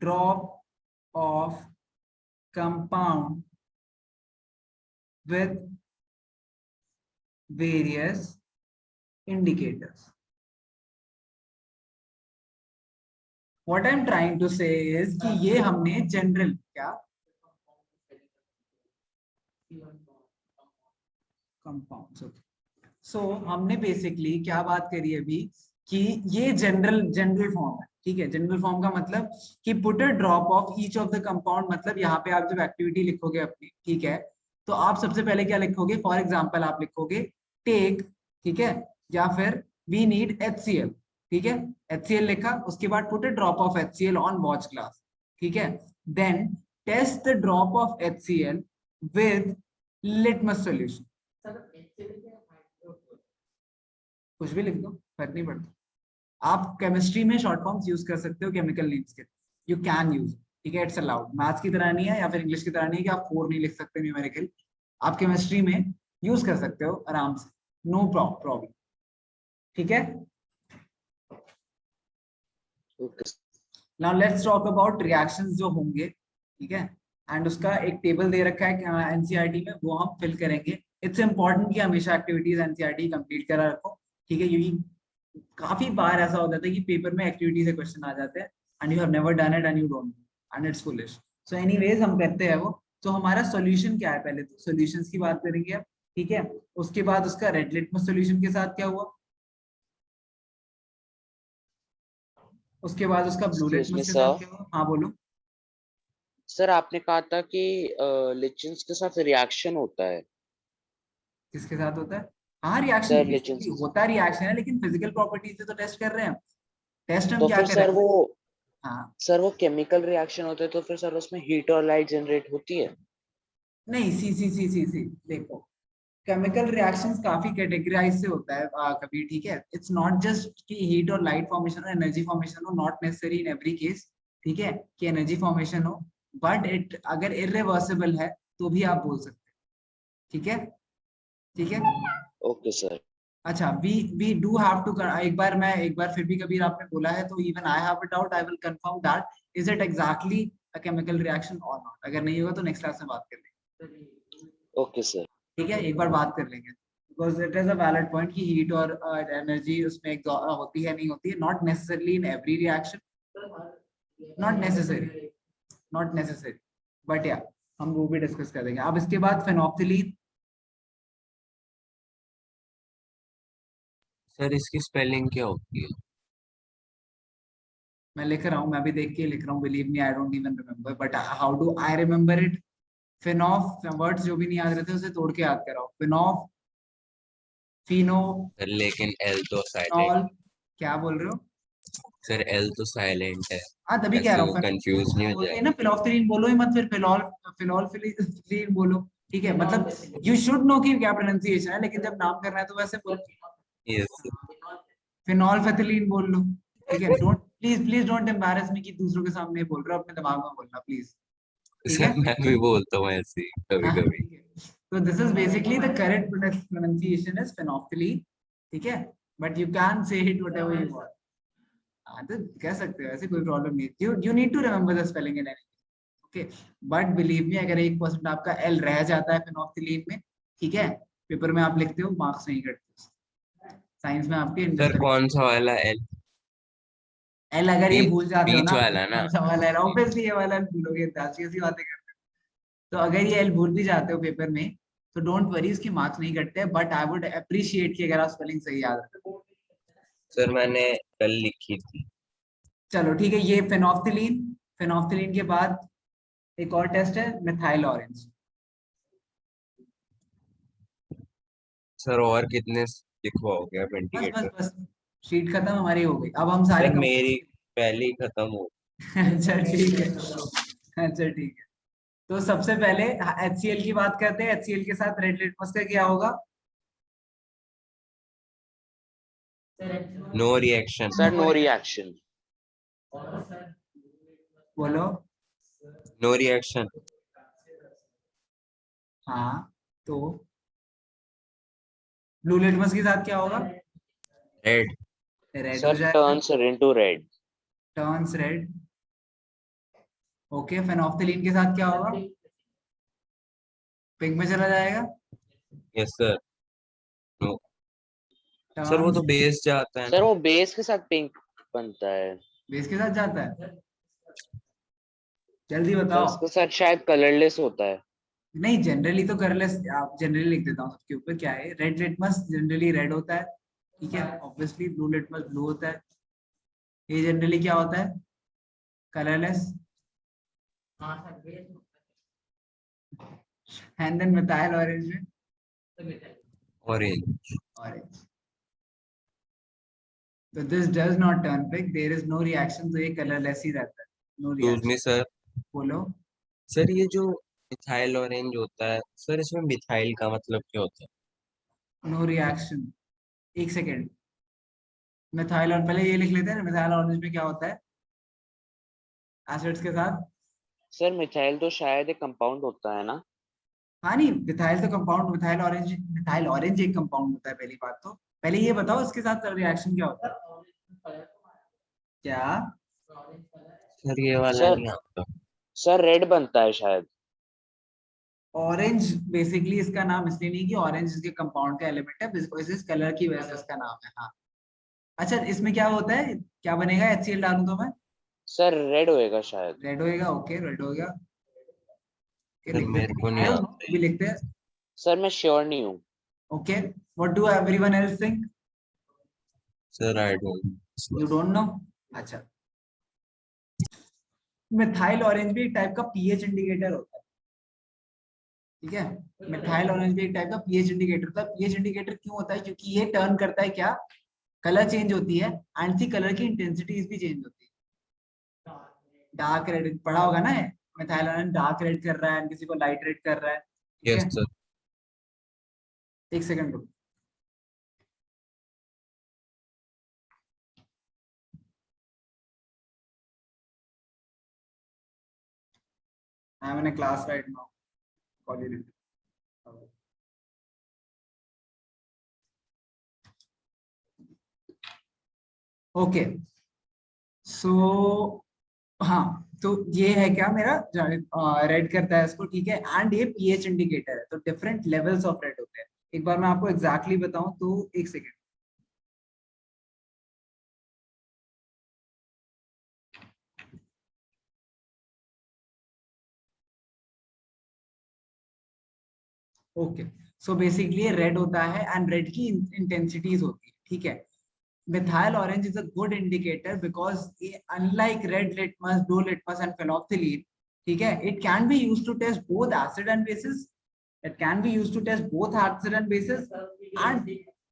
drop of compound with various indicators. What I'm trying to say is कि ये हमने जनरल क्या कंपाउंड्स. सो हमने बेसिकली क्या बात करी अभी कि ये जनरल फॉर्म है. ठीक है, जनरल फॉर्म का मतलब कि put a drop of each of the compound. मतलब यहाँ पे आप जब एक्टिविटी लिखोगे अपनी, ठीक है, तो आप सबसे पहले क्या लिखोगे, फॉर एग्जाम्पल आप लिखोगे टेक. ठीक है, या फिर वी नीड HCl. ठीक है, HCl लिखा, उसके बाद put a drop of HCl on watch glass. ठीक है, then test the drop of HCl with litmus solution. कुछ भी लिख दो, फर्क नहीं पड़ता. आप केमिस्ट्री में शॉर्ट फॉर्म्स यूज कर सकते हो केमिकल नेम्स के, यू कैन यूज. ठीक है, इट्स अलाउड. मैथ्स की तरह नहीं है या फिर इंग्लिश की तरह नहीं है कि आप 4 नहीं लिख सकते न्यूमेरिकल. आप केमिस्ट्री में यूज कर सकते हो आराम से, नो प्रॉब्लम. ठीक है, now let's talk about reactions जो होंगे, ठीक है, एंड उसका एक टेबल दे रखा है एनसीईआरटी में, वो हम फिल करेंगे। इट्स इंपॉर्टेंट कि हमेशा एक्टिविटीज एनसीईआरटी कंप्लीट करा रखो, ठीक है, क्योंकि काफी बार ऐसा होता है कि पेपर में एक्टिविटी से क्वेश्चन आ जाते हैं and you have never done it and you don't and it's foolish. So anyways हम करते हैं वो। तो हमारा सॉल्यूशन क्या है, पहले तो सॉल्यूशंस की बात करेंगे अब, ठीक है। उसके बाद उसका रेड लिटमस सॉल्यूशन के साथ क्या हुआ, उसके बाद उसका ब्लू एक्सक्यूज मी लिटमस के सर, साथ क्या हुआ। हाँ बोलो। सर आपने कहा था कि लिचेंस के साथ रिएक्शन होता है। किसके साथ होता है? हाँ रिएक्शन सर बेसिकली लिचेंस, होता रिएक्शन है, लेकिन फिजिकल प्रॉपर्टीज से तो टेस्ट कर रहे हैं। टेस्ट हम तो क्या फिर कर रहे हैं? हाँ सर वो केमिकल रिएक्शन होते हैं, तो फिर सर उसमें हीट और लाइट जनरेट होती है। नहीं, सी देखो, केमिकल रिएक्शंस काफी कैटेगराइज से होता है कभी, ठीक है। इट्स नॉट जस्ट कि हीट और लाइट फॉर्मेशन और एनर्जी फॉर्मेशन हो, not necessary in every case, ठीक है, कि एनर्जी फॉर्मेशन हो, बट इट अगर इरिवर्सिबल है तो भी आप बोल सकते हैं, ठीक है, ठीक है। Okay sir. अच्छा, वी डू हैव टू, एक बार फिर भी कभी आपने बोला है तो even I have a doubt, I will confirm that is it exactly a chemical reaction और नॉट। अगर नहीं होगा तो नेक्स्ट क्लास में बात कर लेंगे, ओके सर। ठीक है, एक बार बात कर लेंगे। Because it is a valid point कि हीट और एनर्जी उसमें एक होती है नहीं होती है, not necessarily in every reaction, not necessary, not necessary, but या हम वो भी डिस्कस करेंगे। अब इसके बाद फेनोक्सिलीन, सर इसकी स्पेलिंग क्या होती है? मैं लिख रहा हूँ, मैं भी देख के लिख रहा हूँ, believe me I don't even remember, but how do I remember it. फिनॉफ, वर्ड्स जो भी नहीं याद रहते उसे तोड़ के याद कराओ। फिनॉफ, फिनो, सर लेकिन एल तो नॉल, साइलेंट। क्या बोल रहे हो? सर एल तो साइलेंट है, हाँ तभी कह ऐसे रहा वो हूँ, कंफ्यूज नहीं हो बोलते जाए। हैं ना फिनोफ्थलीन, बोलो ही मत फिर फिलॉल, फिनोल्फिलीन बोलो, ठीक है, मतलब यू शुड नो कि क्या प्रोनाउंसिएशन है, लेकिन जब नाम करना है तो वैसे बोलो। यस फिनोल्फेथिलीन बोल लो, ठीक है। डोंट, प्लीज डोंट एम्बैरस मी कि दूसरों के सामने बोल रहे हो, अपने दिमाग में बोलना प्लीज, ठीक सर है। मैं भी बोलता हूँ ऐसे ही कभी हाँ कभी। ठीक है। तो this is basically the correct pronunciation is phenolphthalein, ठीक है, but you can say it whatever you want. हाँ तो कह सकते हो, ऐसे कोई प्रॉब्लम नहीं, you need to remember the spelling in any, okay. But believe me, अगर 1% आपका एल रह जाता है फिनोक्सिलीन में, ठीक है, पेपर में आप लिखते हो, मार्क्स नहीं कटते। साइंस में आपके सर कौन सा वाला एल? एल अगर ये भूल जाते हो बीच ना, वाला ना? कौन सा वाला है, ऑब्वियसली ये वाला भूलोगे, ऐसी बातें करते हो। तो अगर ये एल भूल भी जाते हो पेपर में, तो डोंट वरी, इसके मार्क्स नहीं कटते, बट आई वुड अप्रिशिएट कि अगर आप स्पेलिंग सही याद रखते हो। सर मैंने कल लिखी थी। चलो ठीक है, ये फेनोफ्थलीन, फेनोफ्थलीन के बाद एक और टेस्ट है, मिथाइल ऑरेंज। सर और कितने लिखवाओगे आप बस बस इंडिकेटर? बस, शीट खत्म हमारी हो गई, अब हम सारे सर मेरी कंपाउंड। पहले ही खत्म हो। अच्छा ठीक है, अच्छा ठीक है। तो सबसे पहले HCl की बात करते हैं। HCl के साथ रेड लिटमस का क्या होगा? No reaction. Sir no reaction. बोलो। No reaction. हाँ, तो ब्लू लिटमस के साथ क्या होगा? रेड। रेड हो सर जाएगा, turns into red. Turns red, okay. Phenolphthalein के साथ क्या होगा? पिंक में चला जाएगा, यस सर। नो। सर वो टर्न्स, तो बेस जाता है सर ना? वो बेस के साथ पिंक बनता है। बेस के साथ जाता है, जल्दी सर बताओ। इसके साथ शायद कलरलेस होता है। नहीं, जनरली तो कलरलेस, आप जनरली लिख देता हूँ सबके ऊपर, क्या है, रेड लिटमस जनरली रेड होता है, ठीक है, ऑब्वियसली ब्लू लिटमस ब्लू होता है, ये जनरली क्या होता है, colourless, and then methyl orange में ऑरेंज। ऑरेंज। तो this does not turn pink, there is no reaction, तो ये कलरलेस ही रहता है, no excuse reaction. Me sir. बोलो। सर ये जो मिथाइल ऑरेंज होता है, सर इसमें मिथाइल का मतलब क्या होता है? नो रिएक्शन, एक सेकेंड, मिथाइल, और पहले ये लिख लेते हैं, मिथाइल ऑरेंज में क्या होता है एसिड्स के साथ? सर मिथाइल तो शायद एक कंपाउंड होता है ना। हाँ नहीं, मिथाइल तो compound, methyl orange, methyl orange एक कंपाउंड होता है, पहली बात तो। पहले ये बताओ इसके साथ रिएक्शन क्या होता है, क्या? सर ये वाला सर नहीं आता। सर रेड बनता है शायद। ऑरेंज बेसिकली इसका नाम इसलिए नहीं कि ऑरेंज इसके कंपाउंड का एलिमेंट है, इस कलर की वजह से इसका नाम है। हाँ अच्छा, इसमें क्या होता है, क्या बनेगा HCl डालूं तो मैं? सर रेड होएगा शायद। रेड होएगा, ओके रेड हो गया। सर लिख मेरे देते को हैं, नहीं I don't know, आता भी ये। लिखते हैं। सर मैं श्योर नहीं हूँ। Okay, what do everyone else think? Sir I don't. You don't know? अच्छा, मिथाइल ऑरेंज भी एक टाइप का पीएच इंडिकेटर होता है, ठीक है। मिथाइल ऑरेंज भी एक टाइप का पीएच इंडिकेटर होता है। पीएच इंडिकेटर क्यों होता है? क्योंकि ये टर्न करता है क्या, कलर चेंज होती है एंड सी कलर की इंटेंसिटी भी चेंज होती है। डार्क रेड पढ़ा होगा ना, मिथाइल ऑरेंज डार्क रेड कर रहा है, किसी को लाइट रेड कर रहा है, ठीक यस है। सर। एक सेकंड रुको। I am in class right now, call you later. Okay so हाँ, तो ये है क्या मेरा, रेड करता है इसको, ठीक है। एंड ये पीएच इंडिकेटर है, तो डिफरेंट लेवल्स ऑफ रेड होते हैं। एक बार मैं आपको एग्जैक्टली exactly बताऊं तो एक second. Okay so basically red होता है एंड रेड की इंटेंसिटीज होती है, ठीक है। Methyl orange is a good indicator because ये unlike red litmus, blue litmus and phenolphthalein, ठीक है, it can be used to test both acid and bases, it can be used to test both acid and bases,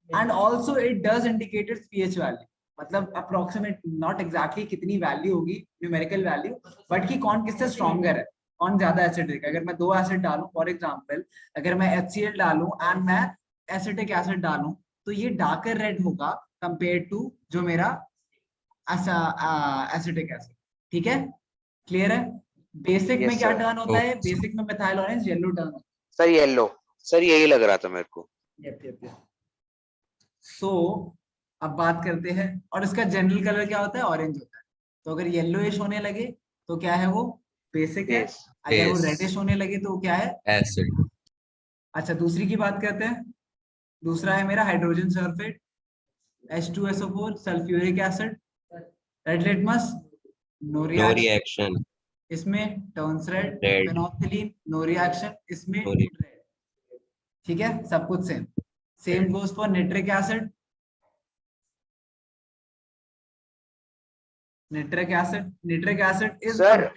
and also it does indicate its pH value, मतलब approximate, not exactly कितनी value होगी numerical value, but कि कौन किससे stronger है, कौन ज्यादा acidic है। अगर मैं दो एसिड डालूं, फॉर एग्जांपल अगर मैं HCl डालूं एंड मैं एसिटिक एसिड डालूं, तो ये डार्कर रेड होगा कंपेयर टू जो मेरा एसिटिक एसिड, ठीक है। क्लियर है? बेसिक में यस क्या सर। टर्न होता है? ओके। बेसिक में मिथाइल ऑरेंज येलो टर्न होता सर येलो। सर यही लग रहा था मेरे को। है। यप। सो अब बात करते हैं, और इसका जनरल कलर क्या होता है? ऑरेंज होता है। तो अगर येलोइश होने लगे तो क्या है वो? बेसिक है। बेस। अगर वो बेस। रेडिश होने लगे तो वो क्या है? एसिड। अच्छा, दूसरी की बात करते हैं। दूसरा है मेरा hydrogen sulphate, H2SO4, sulphuric acid, red litmus, no no reaction, reaction. इसमें turns red, red. Phenolphthalein no reaction, इसमें नो। रेड, ठीक है, सब कुछ same. Same goes for nitric acid, nitric acid is sir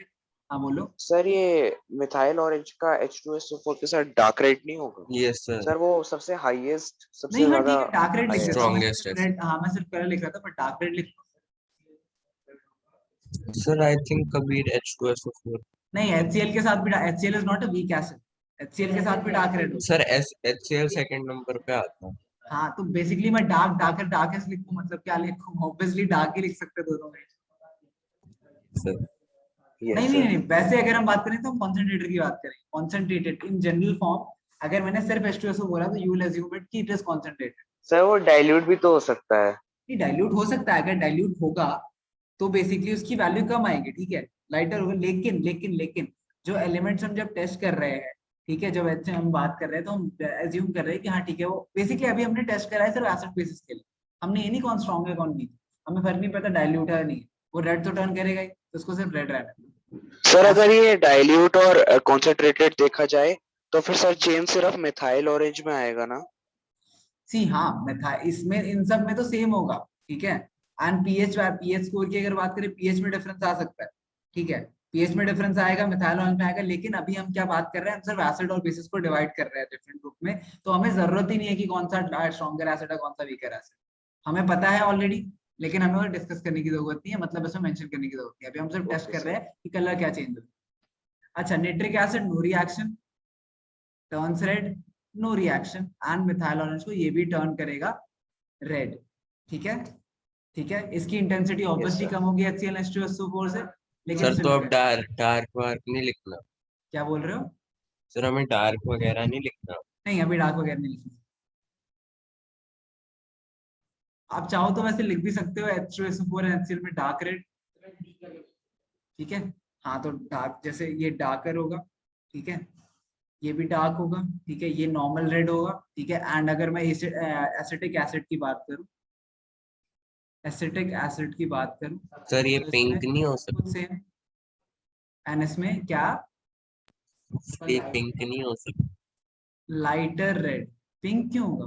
हाँ बोलो। सर ये मिथाइल ऑरेंज का H2SO4 के साथ डार्क रेड नहीं होगा? Yes sir. सर वो सबसे हाईएस्ट, नहीं सबसे हाँ ज्यादा ठीक है, डार्क रेड लिख हाई देता हूँ मैं, स्ट्रॉन्गेस्ट सिर्फ एसिड। रेड, हाँ मैं सिर्फ कलर लिख रहा था, पर डार्क रेड लिख। Sir I think Kabir H2SO4। नहीं, HCl के साथ भी, HCl is not a weak acid, HCl के साथ भी डार्क रेड होता सर HCl सेकंड नंबर पे आता है। है। हाँ तो बेसिकली मैं डार्केस्ट लिखूं, मतलब क्या लिखूं? ऑब्वियसली डार्क ही लिख सकते दोनों में। सर नहीं यस नहीं सर। नहीं, वैसे अगर हम बात करें तो कॉन्सेंट्रेटेड की बात करें, कॉन्सेंट्रेटेड इन जनरल फॉर्म। अगर मैंने सिर्फ H2SO बोला तो यू विल अज्यूम इट कि इट इज कॉन्सेंट्रेटेड। सर वो डाइल्यूट भी तो हो सकता है। ये डाइल्यूट हो सकता है, अगर डाइल्यूट होगा तो बेसिकली उसकी वैल्यू कम आएगी, ठीक है, लाइटर होगा। लेकिन जो एलिमेंट्स हम जब टेस्ट कर रहे हैं, ठीक है, जब ऐसे हम बात कर रहे हैं तो हम एज्यूम कर रहे हैं कि हाँ ठीक है, वो बेसिकली अभी हमने टेस्ट करा है सिर्फ एसिड बेसिस के लिए, हमने ये नहीं कौन स्ट्रॉन्ग है कौन वीक, हमें फर्क नहीं पड़ता डाइल्यूट है नहीं, वो रेड तो टर्न करेगा ही, तो उसको सिर्फ रेड रहना सर है। अगर ये डाइल्यूट और कॉन्सेंट्रेटेड देखा जाए तो फिर सर चेन सिर्फ मिथाइल ऑरेंज में आएगा ना? सी हाँ, इसमें इन सब में तो सेम होगा, ठीक है। एंड पीएच स्कोर की अगर बात करें, पीएच में डिफरेंस आ सकता है, ठीक है, पीएच में डिफरेंस आएगा, मिथाइल ऑरेंज में आएगा, लेकिन अभी हम क्या बात कर रहे हैं? हम सिर्फ एसिड और बेसिस को डिवाइड कर रहे हैं डिफरेंट ग्रुप में, तो हमें जरूरत ही नहीं है कि कौन सा स्ट्रॉन्गर एसिड है कौन सा वीकर एसिड, हमें पता है ऑलरेडी, लेकिन हमें वो डिस्कस करने की जरूरत नहीं है, मतलब इसमें मेंशन करने की जरूरत नहीं है। अभी हम सिर्फ टेस्ट कर रहे हैं कि कलर क्या चेंज होगा। अच्छा, nitric acid no reaction, turns red, no reaction, and methyl orange को ये भी टर्न करेगा रेड, ठीक है, ठीक है। इसकी इंटेंसिटी यस ऑब्वियसली सर। कम होगी HCl से, लेकिन सर तो अब सिमिलर। डार्क वार्क नहीं लिखना। क्या बोल रहे हो? सर हमें डार्क वगैरह नहीं लिखना। नहीं, अभी डार्क वगैरह नहीं लिखना। आप चाहो तो वैसे लिख भी सकते हो H2SO4 और HCl में डार्क रेड, ठीक है। हाँ तो डार्क, जैसे ये डार्कर होगा, ठीक है, ये भी डार्क होगा, ठीक है, ये नॉर्मल रेड होगा, ठीक है। एंड अगर मैं एसिटिक एसिड की बात करूं, एसिटिक एसिड की बात करूं, सर ये तो पिंक इसमें नहीं हो कुछ सकता? सेम, एंड इसमें क्या, ये पिंक नहीं हो सकता लाइटर रेड, पिंक क्यों होगा?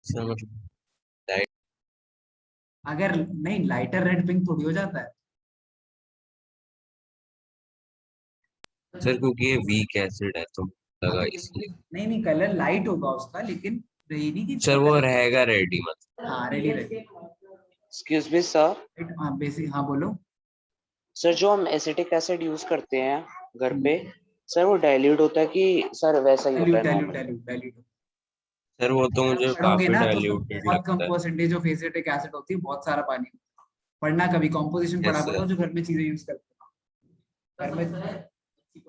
सर? मतलब अगर नहीं, लाइटर रेड पिंक थोड़ी हो जाता है। सर क्योंकि ये वीक एसिड है तो लगा इसलिए। नहीं नहीं, कलर लाइट होगा उसका, लेकिन ये नहीं कि सर वो कलर, रहेगा रेडी मतलब। हाँ ready ready. Excuse me sir, हाँ बेसिक, हाँ बोलो। सर जो हम एसिटिक एसिड यूज करते हैं घर पे, डाइल्यूट सर वो डाइल्यूट होता है कि सर वैसा ही होता है dilute normal? Dilute dilute. Sir वो तो मुझे पढ़ोगे काफी ना तो उसमें डाइल्यूटेड बहुत कम लगता है। परसेंटेज ऑफ एसिटिक एसिड होती है, बहुत सारा पानी होता है। पढ़ना कभी कॉम्पोजिशन यस पढ़ा सर। करो जो घर में चीजें यूज करते हैं घर में।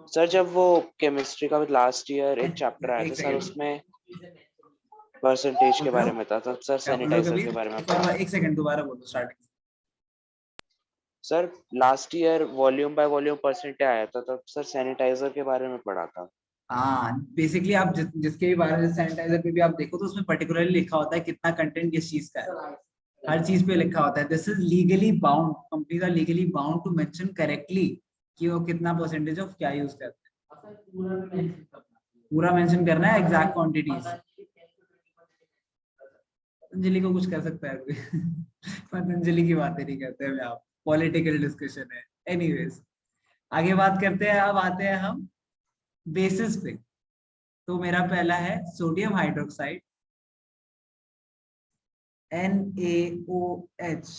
सर जब वो केमिस्ट्री का लास्ट ईयर एक चैप्टर आया था एक सर, सेकंड, उसमें परसेंटेज के बोल रहे बारे हो? में था, तब सर क्या बोल रहे हो सैनिटाइजर के कबीर? बारे में एक पढ़ा और था। एक सेकंड, दोबारा बोलो starting. Sir last year volume by volume percentage आया था, तब सर सैनिटाइजर के बारे में पढ़ा था। हाँ बेसिकली आप जिसके भी बारे में सैनिटाइजर पे भी आप देखो तो उसमें पर्टिकुलरली लिखा होता है कितना कंटेंट किस चीज का है, हर चीज पे लिखा होता है। This is legally bound, companies are legally bound to mention correctly कि वो कितना परसेंटेज ऑफ क्या यूज करते हैं। पूरा मेंशन करना है, एग्जैक्ट क्वांटिटीज। पतंजलि को कुछ कर सकता है कोई? पतंजलि की बातें नहीं करते हैं आप, पॉलिटिकल डिस्कशन है। एनीवेज, आगे बात करते हैं। अब आते हैं हम बेसिस पे। तो मेरा पहला है सोडियम हाइड्रोक्साइड, NaOH।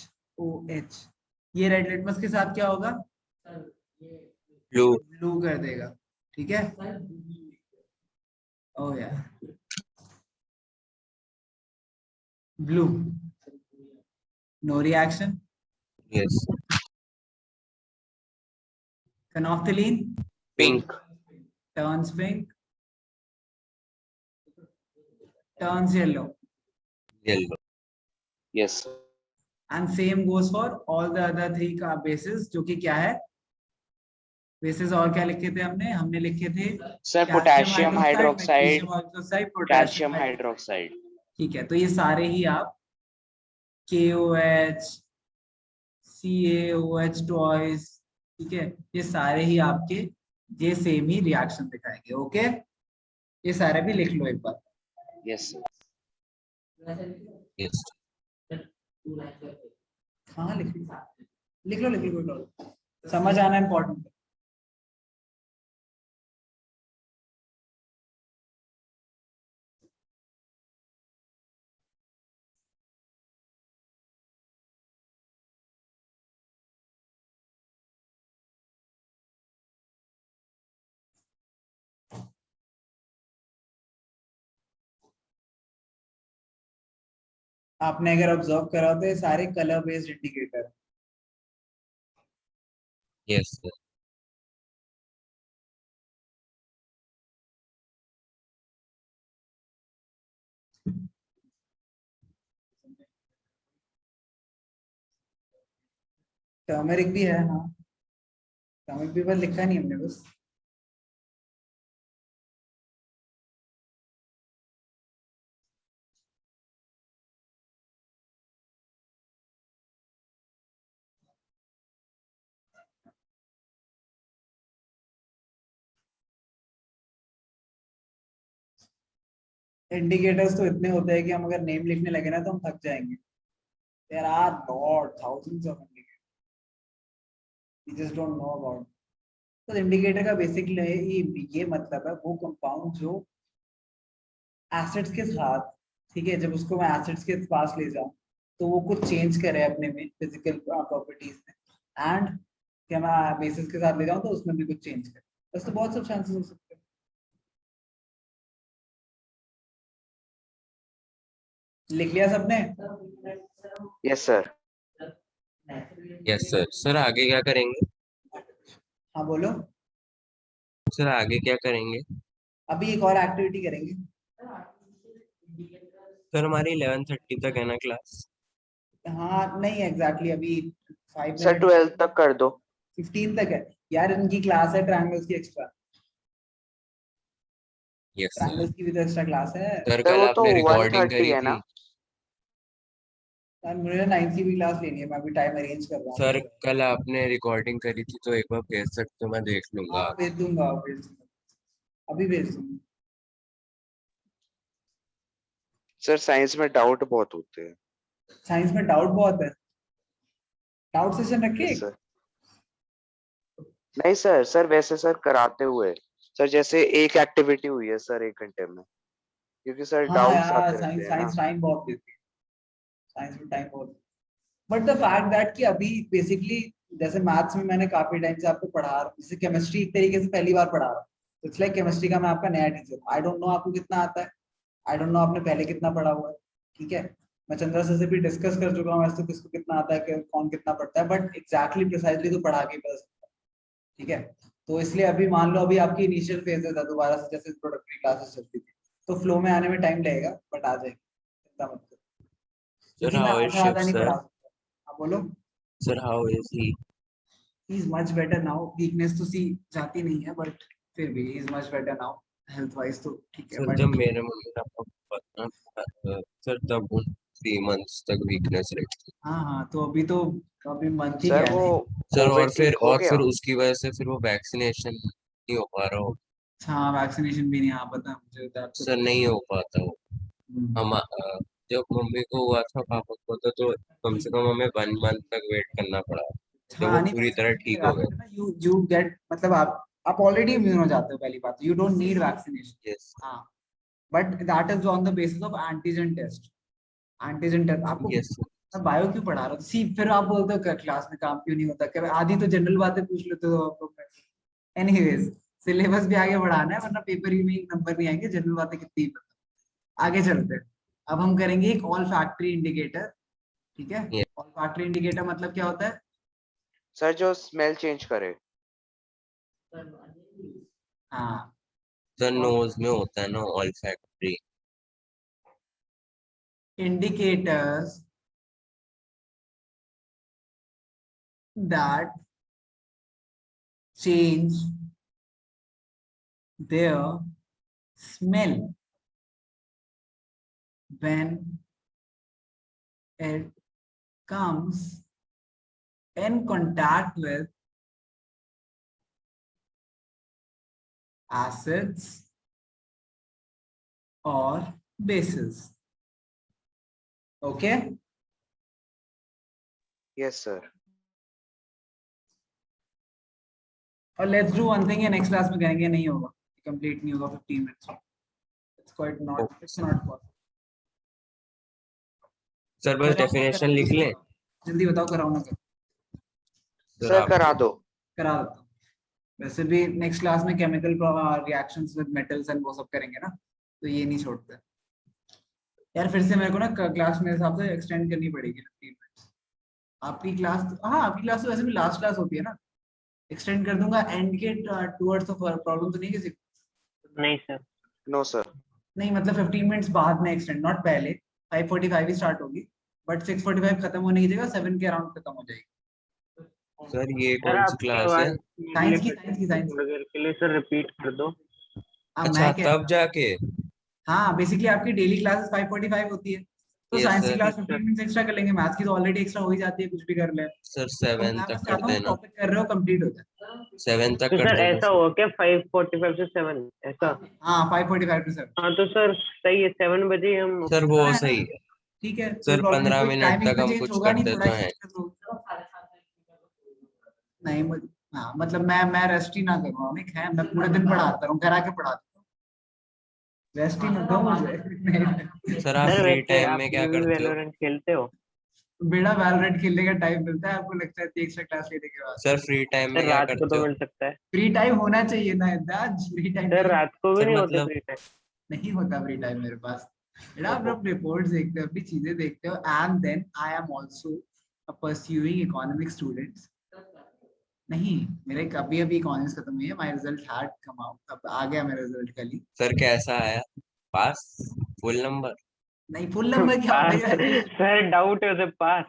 ये रेड लिटमस के साथ क्या होगा? ब्लू। ब्लू कर देगा, ठीक है। Oh yeah blue, no reaction. Yes. Phenolphthalein pink. Turns pink, turns yellow, yellow. Yes. And same goes for all the other three का बेसिस, जो कि क्या है बेसिस, और क्या लिखे थे हमने? हमने लिखे थे sir calcium potassium hydroxide, hydroxide, magnesium hydroxide, potassium calcium hydroxide. Hydroxide. ठीक है, तो ये सारे ही आप KOH, CaOH टॉइस, ठीक है, ये सारे ही आपके ये सेम ही रिएक्शन दिखाएंगे। ओके, ये सारे भी लिख लो एक बार। Yes sir. यस। हाँ लिख लो लिख लो लिख लो, कोई प्रॉब्लम, समझ आना इम्पोर्टेंट है। आपने अगर ऑब्जर्व करा तो ये सारे colour based indicator. Yes sir. Turmeric भी है, हाँ टर्मरिक भी, बस लिखा नहीं हमने बस। इंडिकेटर्स तो इतने होते हैं कि हम अगर नेम लिखने लगे ना तो हम थक जाएंगे। There are lot thousands of indicators, we just don't know about. तो इंडिकेटर का बेसिक ये मतलब है वो कंपाउंड जो एसिड्स के साथ, ठीक है, जब उसको मैं एसिड्स के पास ले जाऊं तो वो कुछ चेंज करे अपने में फिजिकल प्रॉपर्टीज में, एंड क्या मैं बेसिस के साथ ले जाऊं तो उसमें भी कुछ चेंज करे। बस तो बहुत सब चांसेस हो सकते हैं। लिख लिया सबने? Yes sir. Yes sir. Sir आगे क्या करेंगे? हाँ बोलो। सर आगे क्या करेंगे? अभी एक और एक्टिविटी करेंगे। सर हमारी 11:30 तक है ना क्लास? हाँ नहीं एग्जैक्टली अभी 5 सर मिनट। 12 तक कर दो। 15 तक है यार, इनकी क्लास है ट्रायंगल्स की एक्स्ट्रा, यस सर। ट्रायंगल्स की भी तो एक्स्ट्रा क्लास है। सर सर कल वो तो आपने रिकॉर्डिंग 1:30 करी है थी। ना। यार मुझे 9 की भी क्लास लेनी है, मैं अभी टाइम अरेंज कर रहा सर हूँ। कल आपने रिकॉर्डिंग करी थी तो एक बार भेज सकते हो, मैं देख लूंगा। हाँ भेज दूंगा, भेज दूंगा, अभी भेज दूंगा। सर साइंस में डाउट बहुत होते हैं। साइंस में डाउट बहुत है, डाउट सेशन रखिए यस एक। सर। नहीं सर, सर वैसे सर कराते हुए, सर जैसे एक एक्टिविटी हुई है सर 1 घंटे में, क्योंकि सर हाँ डाउट्स यार आते रहते साइंस हैं ना। साइंस टाइम बहुत देती है, साइंस में टाइम बहुत। बट द फैक्ट दैट कि अभी बेसिकली जैसे मैथ्स में मैंने काफी टाइम से आपको पढ़ा रहा हूँ, जैसे केमिस्ट्री एक तरीके से पहली बार पढ़ा रहा हूँ, तो इट्स लाइक केमिस्ट्री का मैं आपका नया टीचर हूँ। आई डोंट नो आपको कितना आता है, आई डोंट नो आपने पहले कितना पढ़ा हुआ है, ठीक है। मैं चंद्रा सर से भी डिस्कस कर चुका हूँ ऐसे, किसको कितना आता है कौन कितना पढ़ता है, बट एग्जैक्टली प्रिसाइजली तो पढ़ा के ही पता सकता है, ठीक है। तो इसलिए अभी मान लो अभी आपकी इनिशियल फेज था दोबारा से, जैसे इंट्रोडक्टरी क्लासेस चलती थी, तो फ्लो में आने में टाइम लगेगा, बट आ जाएगी, चिंता मत करो, सर क्योंकि मैं हाउ इज आधा शिव आधा नहीं सर? पढ़ा सकता। आप बोलो। Sir how is he? he is much better now, weakness तो सी जाती नहीं है, बट फिर भी he is much better now, health wise तो ठीक है, सर बट जब मेरे मम्मी पापा को पता सर तब उन 3 मंथ्स तक वीकनेस रहती। हाँ हाँ, तो अभी मंथ ही सर गया वो नहीं। सर कोविड ठीक हो और गया। फिर उसकी वजह से फिर वो वैक्सीनेशन नहीं हो पा रहा हो। हाँ वैक्सीनेशन भी नहीं, हाँ पता है मुझे, सर नहीं हो पाता वो। हम जब मम्मी को हुआ था पापा को तो कम से कम हमें 1 मंथ तक वेट करना पड़ा जब वो हाँ नहीं पूरी तरह वैक्सीनेशन ठीक लगा हो गए। सकते ना, यू गेट, मतलब आप ऑलरेडी इम्यून हो जाते हो, पहली बात, you don't need vaccination. Yes हाँ, but that is on the basis of antigen test, antigen test आपको। यस मैं बायो क्यों पढ़ा रहा हूँ, सी फिर आप बोलते हो क्लास में काम क्यों नहीं होता, क्या आधी तो जनरल बातें पूछ लेते हो आप लोग। एनीवेज, सिलेबस भी आगे बढ़ाना है, वरना पेपर में नंबर नहीं आएंगे, जनरल बातें कितनी ही पता। आगे चलते हैं, अब हम करेंगे एक ऑल फैक्ट्री इंडिकेटर, ठीक है। यस ऑल फैक्ट्री इंडिकेटर मतलब क्या होता है? सर जो स्मेल चेंज करे। हाँ, सर नोज में होता है ना all factory. indicators that change their smell when it comes in contact with acids or bases. Okay? Yes sir. और लेट्स डू वन थिंग, ये नेक्स्ट क्लास में करेंगे, नहीं होगा, कंप्लीट नहीं होगा 15 मिनट्स में, इट्स नॉट पॉसिबल। सर बस डेफिनेशन लिख लें। जल्दी बताओ, कराओ ना करो। सर सर आप करा दो। करा देता हूँ। वैसे भी नेक्स्ट क्लास में chemical reactions with metals and वो सब करेंगे ना, तो ये नहीं छोड़ते यार। फिर से मेरे को ना क्लास मेरे हिसाब से एक्सटेंड करनी पड़ेगी 15 मिनट्स। आपकी क्लास, हाँ आपकी क्लास तो वैसे भी लास्ट क्लास होती है ना, एक्सटेंड कर दूंगा एंड के टुवर्ड्स ऑफ प्रॉब्लम तो नहीं किसी को? नहीं सर। No sir. नहीं मतलब 15 मिनट्स बाद में एक्सटेंड, नॉट पहले। 5:45 ही स्टार्ट होगी, बट 6:45 खत्म होने की जगह 7 के अराउंड खत्म हो जाएगी। सर ये सर कौन सी आपकी क्लास है? आवाज साइंस की, साइंस की, साइंस थोड़ी देर के लिए सर रिपीट कर दो। अब अच्छा मैं कह तब रहा जाके। हाँ बेसिकली आपकी डेली क्लासेस 5:45 होती है, तो यस साइंस की सर। क्लास ठीक 15 सर। मिनट्स एक्स्ट्रा कर लेंगे, मैथ्स की तो ऑलरेडी एक्स्ट्रा हो ही जाती है, कुछ भी कर ले। सर तो 7 मैं तक बस कर चाहता हूँ देना। टॉपिक कर रहे हो, कंप्लीट हो जाए। 7 तक तो कर सर देना ऐसा सर। हुआ क्या 5:45 से 7 ऐसा? हाँ 5:45 to 7। हाँ तो सर सही है, 7 बजे हम। सर वो सही है। ठीक है, कोई सर प्रॉब्लम नहीं, 15 कोई मिनट टाइमिंग तक में हम चेंज कुछ होगा नहीं, करते थोड़ा तो हैं। एक्सटेंड कर दो। नहीं हाँ मतलब मैं रेस्ट ही ना करूँ, नहीं है, मैं पूरे दिन पढ़ाता रहूँ, घर आके पढ़ाता हूँ, रेस्ट ही ना दो मुझे। सर आप सर फ्री वैसे टाइम आप में क्या ये भी करते हो? वैलोरेंट खेलते हो? बेड़ा वैलोरेंट खेलने का टाइम मिलता है आपको, लगता है एक्स्ट्रा क्लास लेने के बाद? सर फ्री टाइम में सर क्या रात को करते तो हो? मिल सकता है। फ्री टाइम होना चाहिए ना इद्दाज, फ्री टाइम सर नहीं, रात को भी सर नहीं होते मतलब फ्री टाइम? नहीं होता फ्री टाइम मेरे पास। बेटा आप ओहो। रिपोर्ट्स देखते हो, अपनी चीजें देखते हो, and then I am also a pursuing economic students. नहीं, मेरे अभी अभी इकोनॉमिक्स खत्म हुई है, my result had come out, अब आ गया मेरा रिजल्ट कल ही। सर कैसा आया? पास? Full number? नहीं फुल नंबर क्या होता पास है? सर डाउट है उसे पास।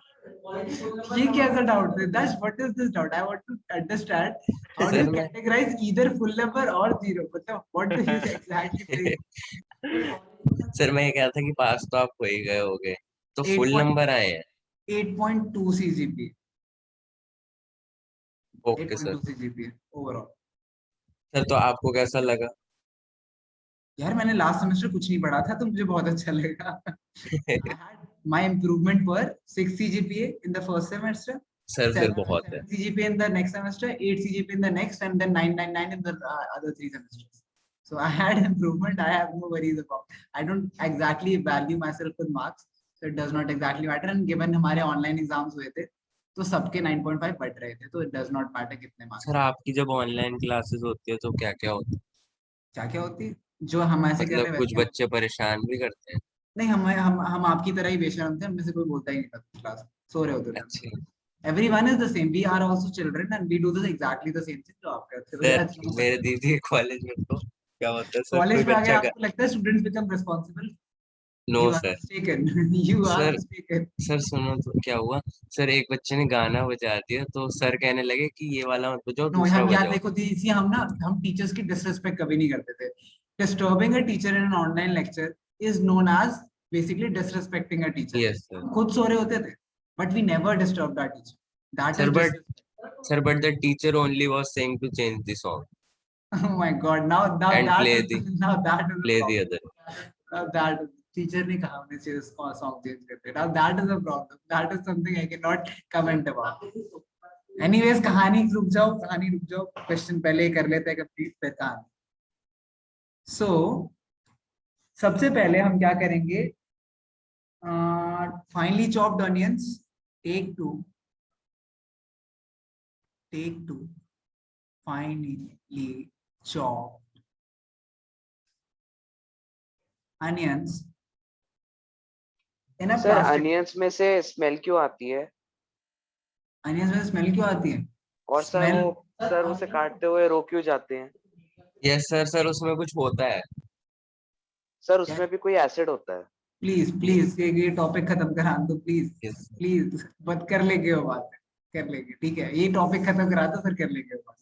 ये कैसा डाउट है? That's what is this doubt? I want to understand how do sir you मैं categorize either full number or zero? मतलब what do you exactly mean? Sir मैं ये कह रहा था कि पास तो आप हो ही गए होगे, तो फुल 8.8.2 नंबर आए हैं। CGPA, okay sir. 8.2 CGPA overall. Sir तो आपको कैसा लगा? यार मैंने लास्ट सेमेस्टर कुछ नहीं पढ़ा था तो मुझे बहुत अच्छा लगा. I had my improvement were 6 CGPA in the first semester, sir फिर 7 बहुत है। CGPA in the next semester, 8 CGPA in the next, and then 999 in the other 3 semesters. So I had improvement. I have no worries about. I don't exactly value myself with marks, so it does not exactly matter. And given हमारे online exams हुए थे, तो सबके 9.5 बढ़ रहे थे, तो it does not matter कितने marks. सर आपकी जब ऑनलाइन क्लासेस होती है तो क्या क्या होता है? क्या क्या होती है? जो हम ऐसे कर मतलब रहे हैं कुछ वैसे बच्चे परेशान भी करते हैं। नहीं. हम आपकी तरह ही बेशरम थे. हममें से कोई बोलता ही नहीं था क्लास. सो रहे होते थे. अच्छा Everyone is the same. We are also children and we do this exactly the same thing जो आप करते हो. सर, That's no मेरे different. दीदी कॉलेज में तो क्या होता है सर, कोई कॉलेज में आगे बच्चा का आपको लगता है students become responsible? No You are sir. mistaken. You are sir mistaken. Sir सुनो तो क्या हुआ। सर एक बच्चे ने गाना बजा दिया तो सर कहने लगे कि ये वाला मत बजाओ, No, दूसरा हम याद बजाओ। देखो थी इसी हम टीचर्स की डिसरिस्पेक्ट कभी नहीं करते थे. Disturbing a teacher in an online lecture is known as basically disrespecting a teacher. Yes sir. हम खुद सो रहे होते थे, but we never disturbed our teacher. That sir is but disrespect. Sir but the teacher only was saying to change the song Oh my God! Now and that is now that is a play the problem. Other. That teacher ने कहा हमने से song change करते. Now that is a problem. That is something I cannot comment about. Anyways, कहानी रुक जाओ. Question पहले ही कर लेते हैं कंप्लीट फिर कहानी. So सबसे पहले हम क्या करेंगे? Finely chopped onions. Take two. Finely chopped onions in a sir plastic. Onions में से स्मेल क्यों आती है? Onions में स्मेल क्यों आती है? और सर उसे काटते हुए रो क्यों जाते हैं? Yes sir. सर उसमें कुछ होता है। सर उसमें भी कोई एसिड होता है? प्लीज ये टॉपिक खत्म करा दो प्लीज. यस प्लीज बट कर लेंगे वो बात. कर लेंगे ठीक है. ये टॉपिक खत्म करा दो फिर कर लेंगे वो बात.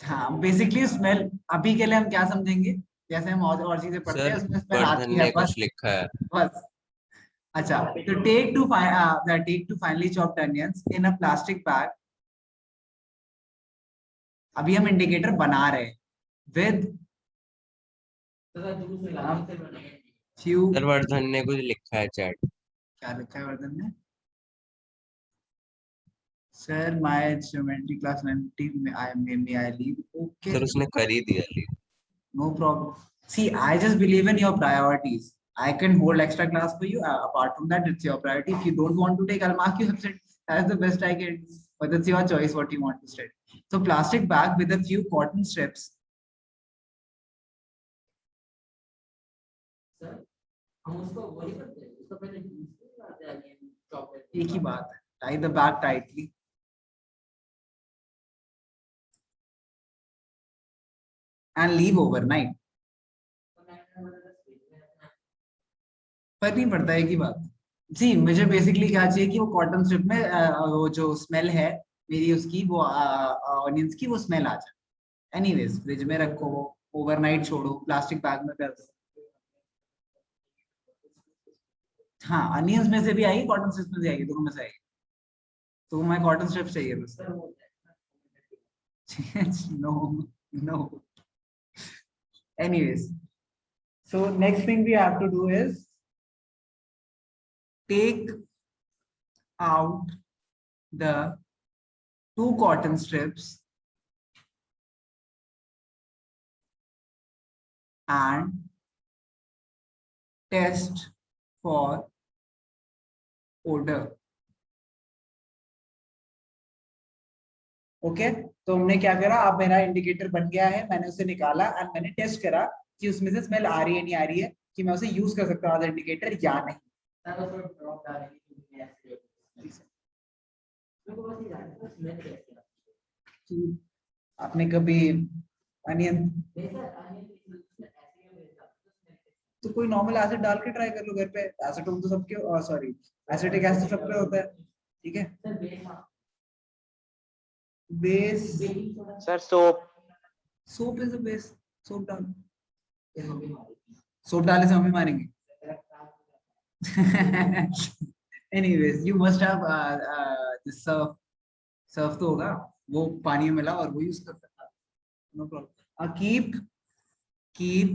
हाँ बेसिकली स्मेल अभी के लिए हम क्या समझेंगे? जैसे हम और चीजें पढ़ते सर हैं उसमें स्मेल वर्धन आती है ने बस. कुछ लिखा है। बस. अच्छा तो take two finely chopped onions in a plastic bag. अभी हम इंडिकेटर बना रहे हैं विद फ्यू. सर वर्धन ने कुछ लिखा है चैट। क्या लिखा है वर्धन ने? सर माय ज्योमेट्री क्लास 19 में आई लीव. ओके सर उसने कर ही दिया leave. no problem. See, I just believe in your priorities. I can hold extra class for you. Apart from that, it's your priority. If you don't want to take, I'll mark you absent. That's the best I can do. But it's your choice what you want to study. So plastic bag with a few cotton strips. एक ही बात है. Tie the bag tightly. And leave overnight. पर नहीं पड़ता एक ही बात. जी मुझे basically क्या चाहिए कि वो कॉटन स्ट्रिप में वो जो स्मेल है मेरी उसकी वो ऑनियंस की वो स्मेल आ जाए. एनीवेज फ्रिज में रखो, ओवरनाइट छोड़ो, प्लास्टिक बैग में कर दो. हाँ अनियंस में से भी आएगी, कॉटन स्ट्रिप्स में से आएगी, दोनों में से आएगी. तो मैं कॉटन स्ट्रिप्स चाहिए बस. No. Anyways, so next thing we have to do is take out the 2 cotton strips and test for odor. Okay तो हमने क्या करा, अब मेरा इंडिकेटर बन गया है, मैंने उसे निकाला एंड मैंने टेस्ट करा कि उसमें से स्मेल आ रही है नहीं आ रही है, कि मैं उसे यूज कर सकता हूँ इंडिकेटर या नहीं. आपने कभी अनियन तो तो कोई नॉर्मल एसिड डाल के ट्राई कर लो घर पे, एसीटोन तो सबके, सॉरी एसिटिक एसिड सब पे होता है, ठीक है। Base, sir soap, soap is a base, soap डाल, सोप डालने से मम्मी मारेंगे। Anyways, you must have this Surf तो होगा, वो पानी में मिला और वो यूज करता है, नो प्रॉब्लम। कीप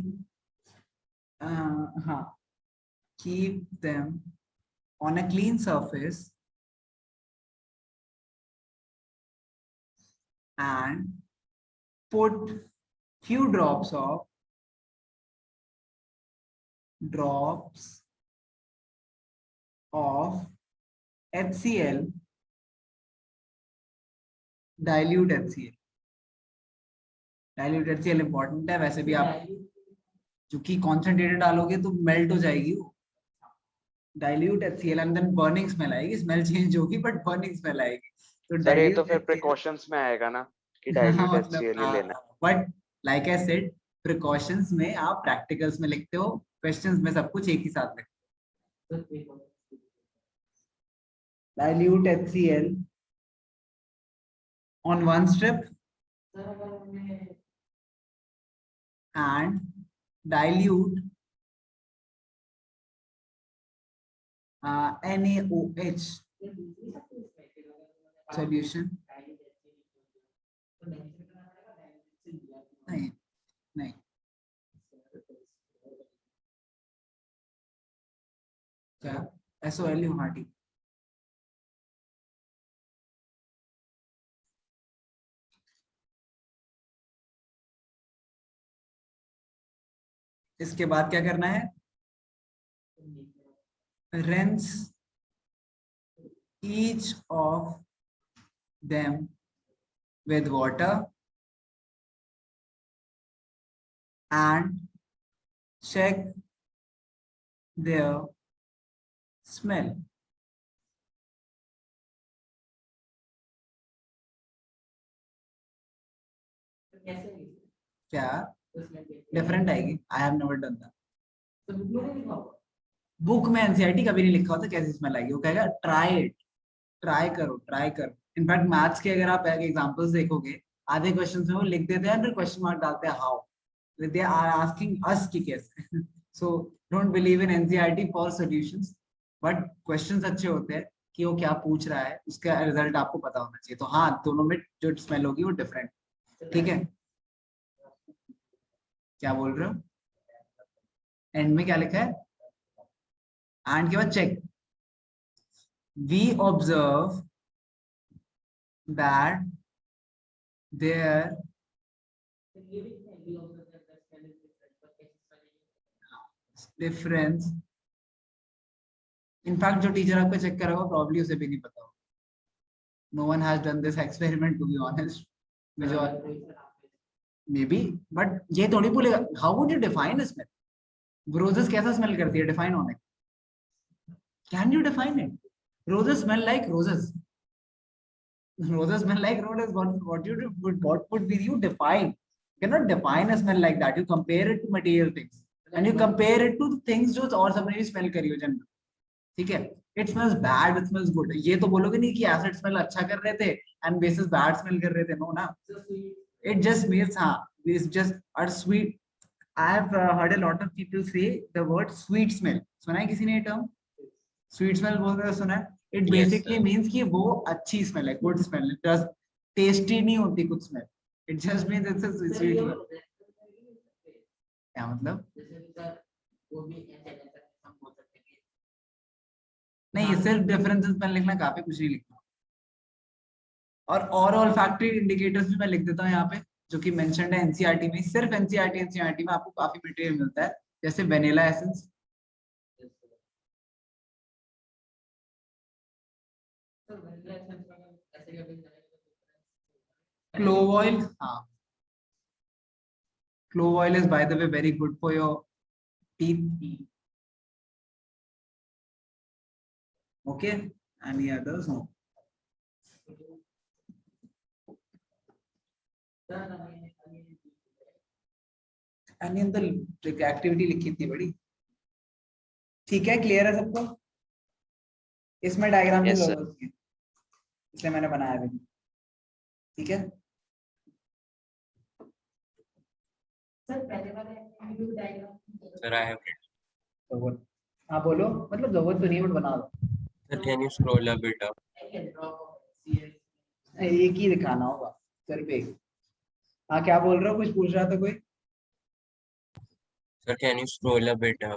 हाँ, keep them on a clean surface and put few drops of HCl, dilute HCl। dilute HCl important है वैसे भी, आप क्योंकि कॉन्सेंट्रेटेड डालोगे तो मेल्ट हो जाएगी वो। dilute HCl and then burning smell आएगी, स्मेल चेंज होगी बट बर्निंग स्मेल आएगी। तो सर ये तो dilute फिर HCl प्रिकॉशंस में आएगा ना कि डाइल्यूट HCl ही लेना। But like I said, precautions में आप प्रैक्टिकल्स में लिखते हो, क्वेश्चंस में सब कुछ एक ही साथ लिखते हो। dilute HCl on one strip and dilute NaOH solution। नहीं नहीं, क्या SOL हाँ ठीक। इसके बाद क्या करना है, rinse each of them with water and check their smell। क्या डिफरेंट आएगी? I have never done that. Book में एनसीईआरटी कभी नहीं लिखा होता कैसी स्मेल आएगी, वो कहेगा ट्राई इट, ट्राई करो ट्राई करो। इनफैक्ट मैथ्स के अगर आप एग्जांपल्स देखोगे, आधे क्वेश्चंस में वो लिख देते हैं, फिर क्वेश्चन मार्क डालते हैं how, they are asking us कि कैसे। So don't believe in NCERT for solutions, but questions अच्छे होते हैं कि वो क्या पूछ रहा है, उसका रिजल्ट आपको पता होना चाहिए। तो हाँ, दोनों में जो स्मेल होगी वो डिफरेंट, ठीक है। क्या बोल रहे हो? एंड में क्या लिखा है? एंड के बाद check, we observe that there difference. In fact जो टीचर आपको चेक करा होगा प्रॉब्ली उसे भी नहीं पता होगा। No one has done this experiment to be honest, maybe, but ये थोड़ी बोलेगा how would you define smell, roses कैसा स्मेल करती है, डिफाइन होने, can you define it? Roses smell like roses, roses smell like roses, what would be you define? You cannot define a smell like that, you compare it to material things and you compare it to the things जो और सबने भी smell करी हो general, ठीक है। it smells bad, it smells good, ये तो बोलोगे नहीं कि acid smell अच्छा कर रहे थे and basis bad smell कर रहे थे, no ना, it just means हाँ, it's just a sweet। I have heard a lot of people say the word sweet smell, सुना है किसी ने ये term sweet smell बोलते हैं, सुना है? It basically means कि वो अच्छी smell है, good smell, it does tasty नहीं होती कुछ smell, it just means it's a sweet smell। क्या मतलब? नहीं, सिर्फ डिफरेंस स्मेल लिखना काफी, कुछ नहीं लिखना। और olfactory indicators भी मैं लिख देता हूँ यहाँ पे, जो कि मेंशन्ड है एनसीईआरटी में। सिर्फ एनसीईआरटी में आपको काफी मटेरियल मिलता है, जैसे वेनिला एसेंस, clove oil, हाँ, clove oil is by the way very good for your teeth, okay, any others? No. अन्य अंदर एक्टिविटी लिखी थी बड़ी, ठीक है, क्लियर है सबको? इसमें डायग्राम की Yes, sir. जरूरत नहीं है, इसलिए मैंने बनाया भी नहीं। ठीक है, सर आई हैव तो बोल, हाँ बोलो, मतलब जरूरत तो नहीं है, बट बना दो। Sir can you scroll a bit up एक ही दिखाना होगा सिर्फ एक। हाँ क्या बोल रहे हो, कुछ पूछ रहा था कोई? Sir can you scroll a bit up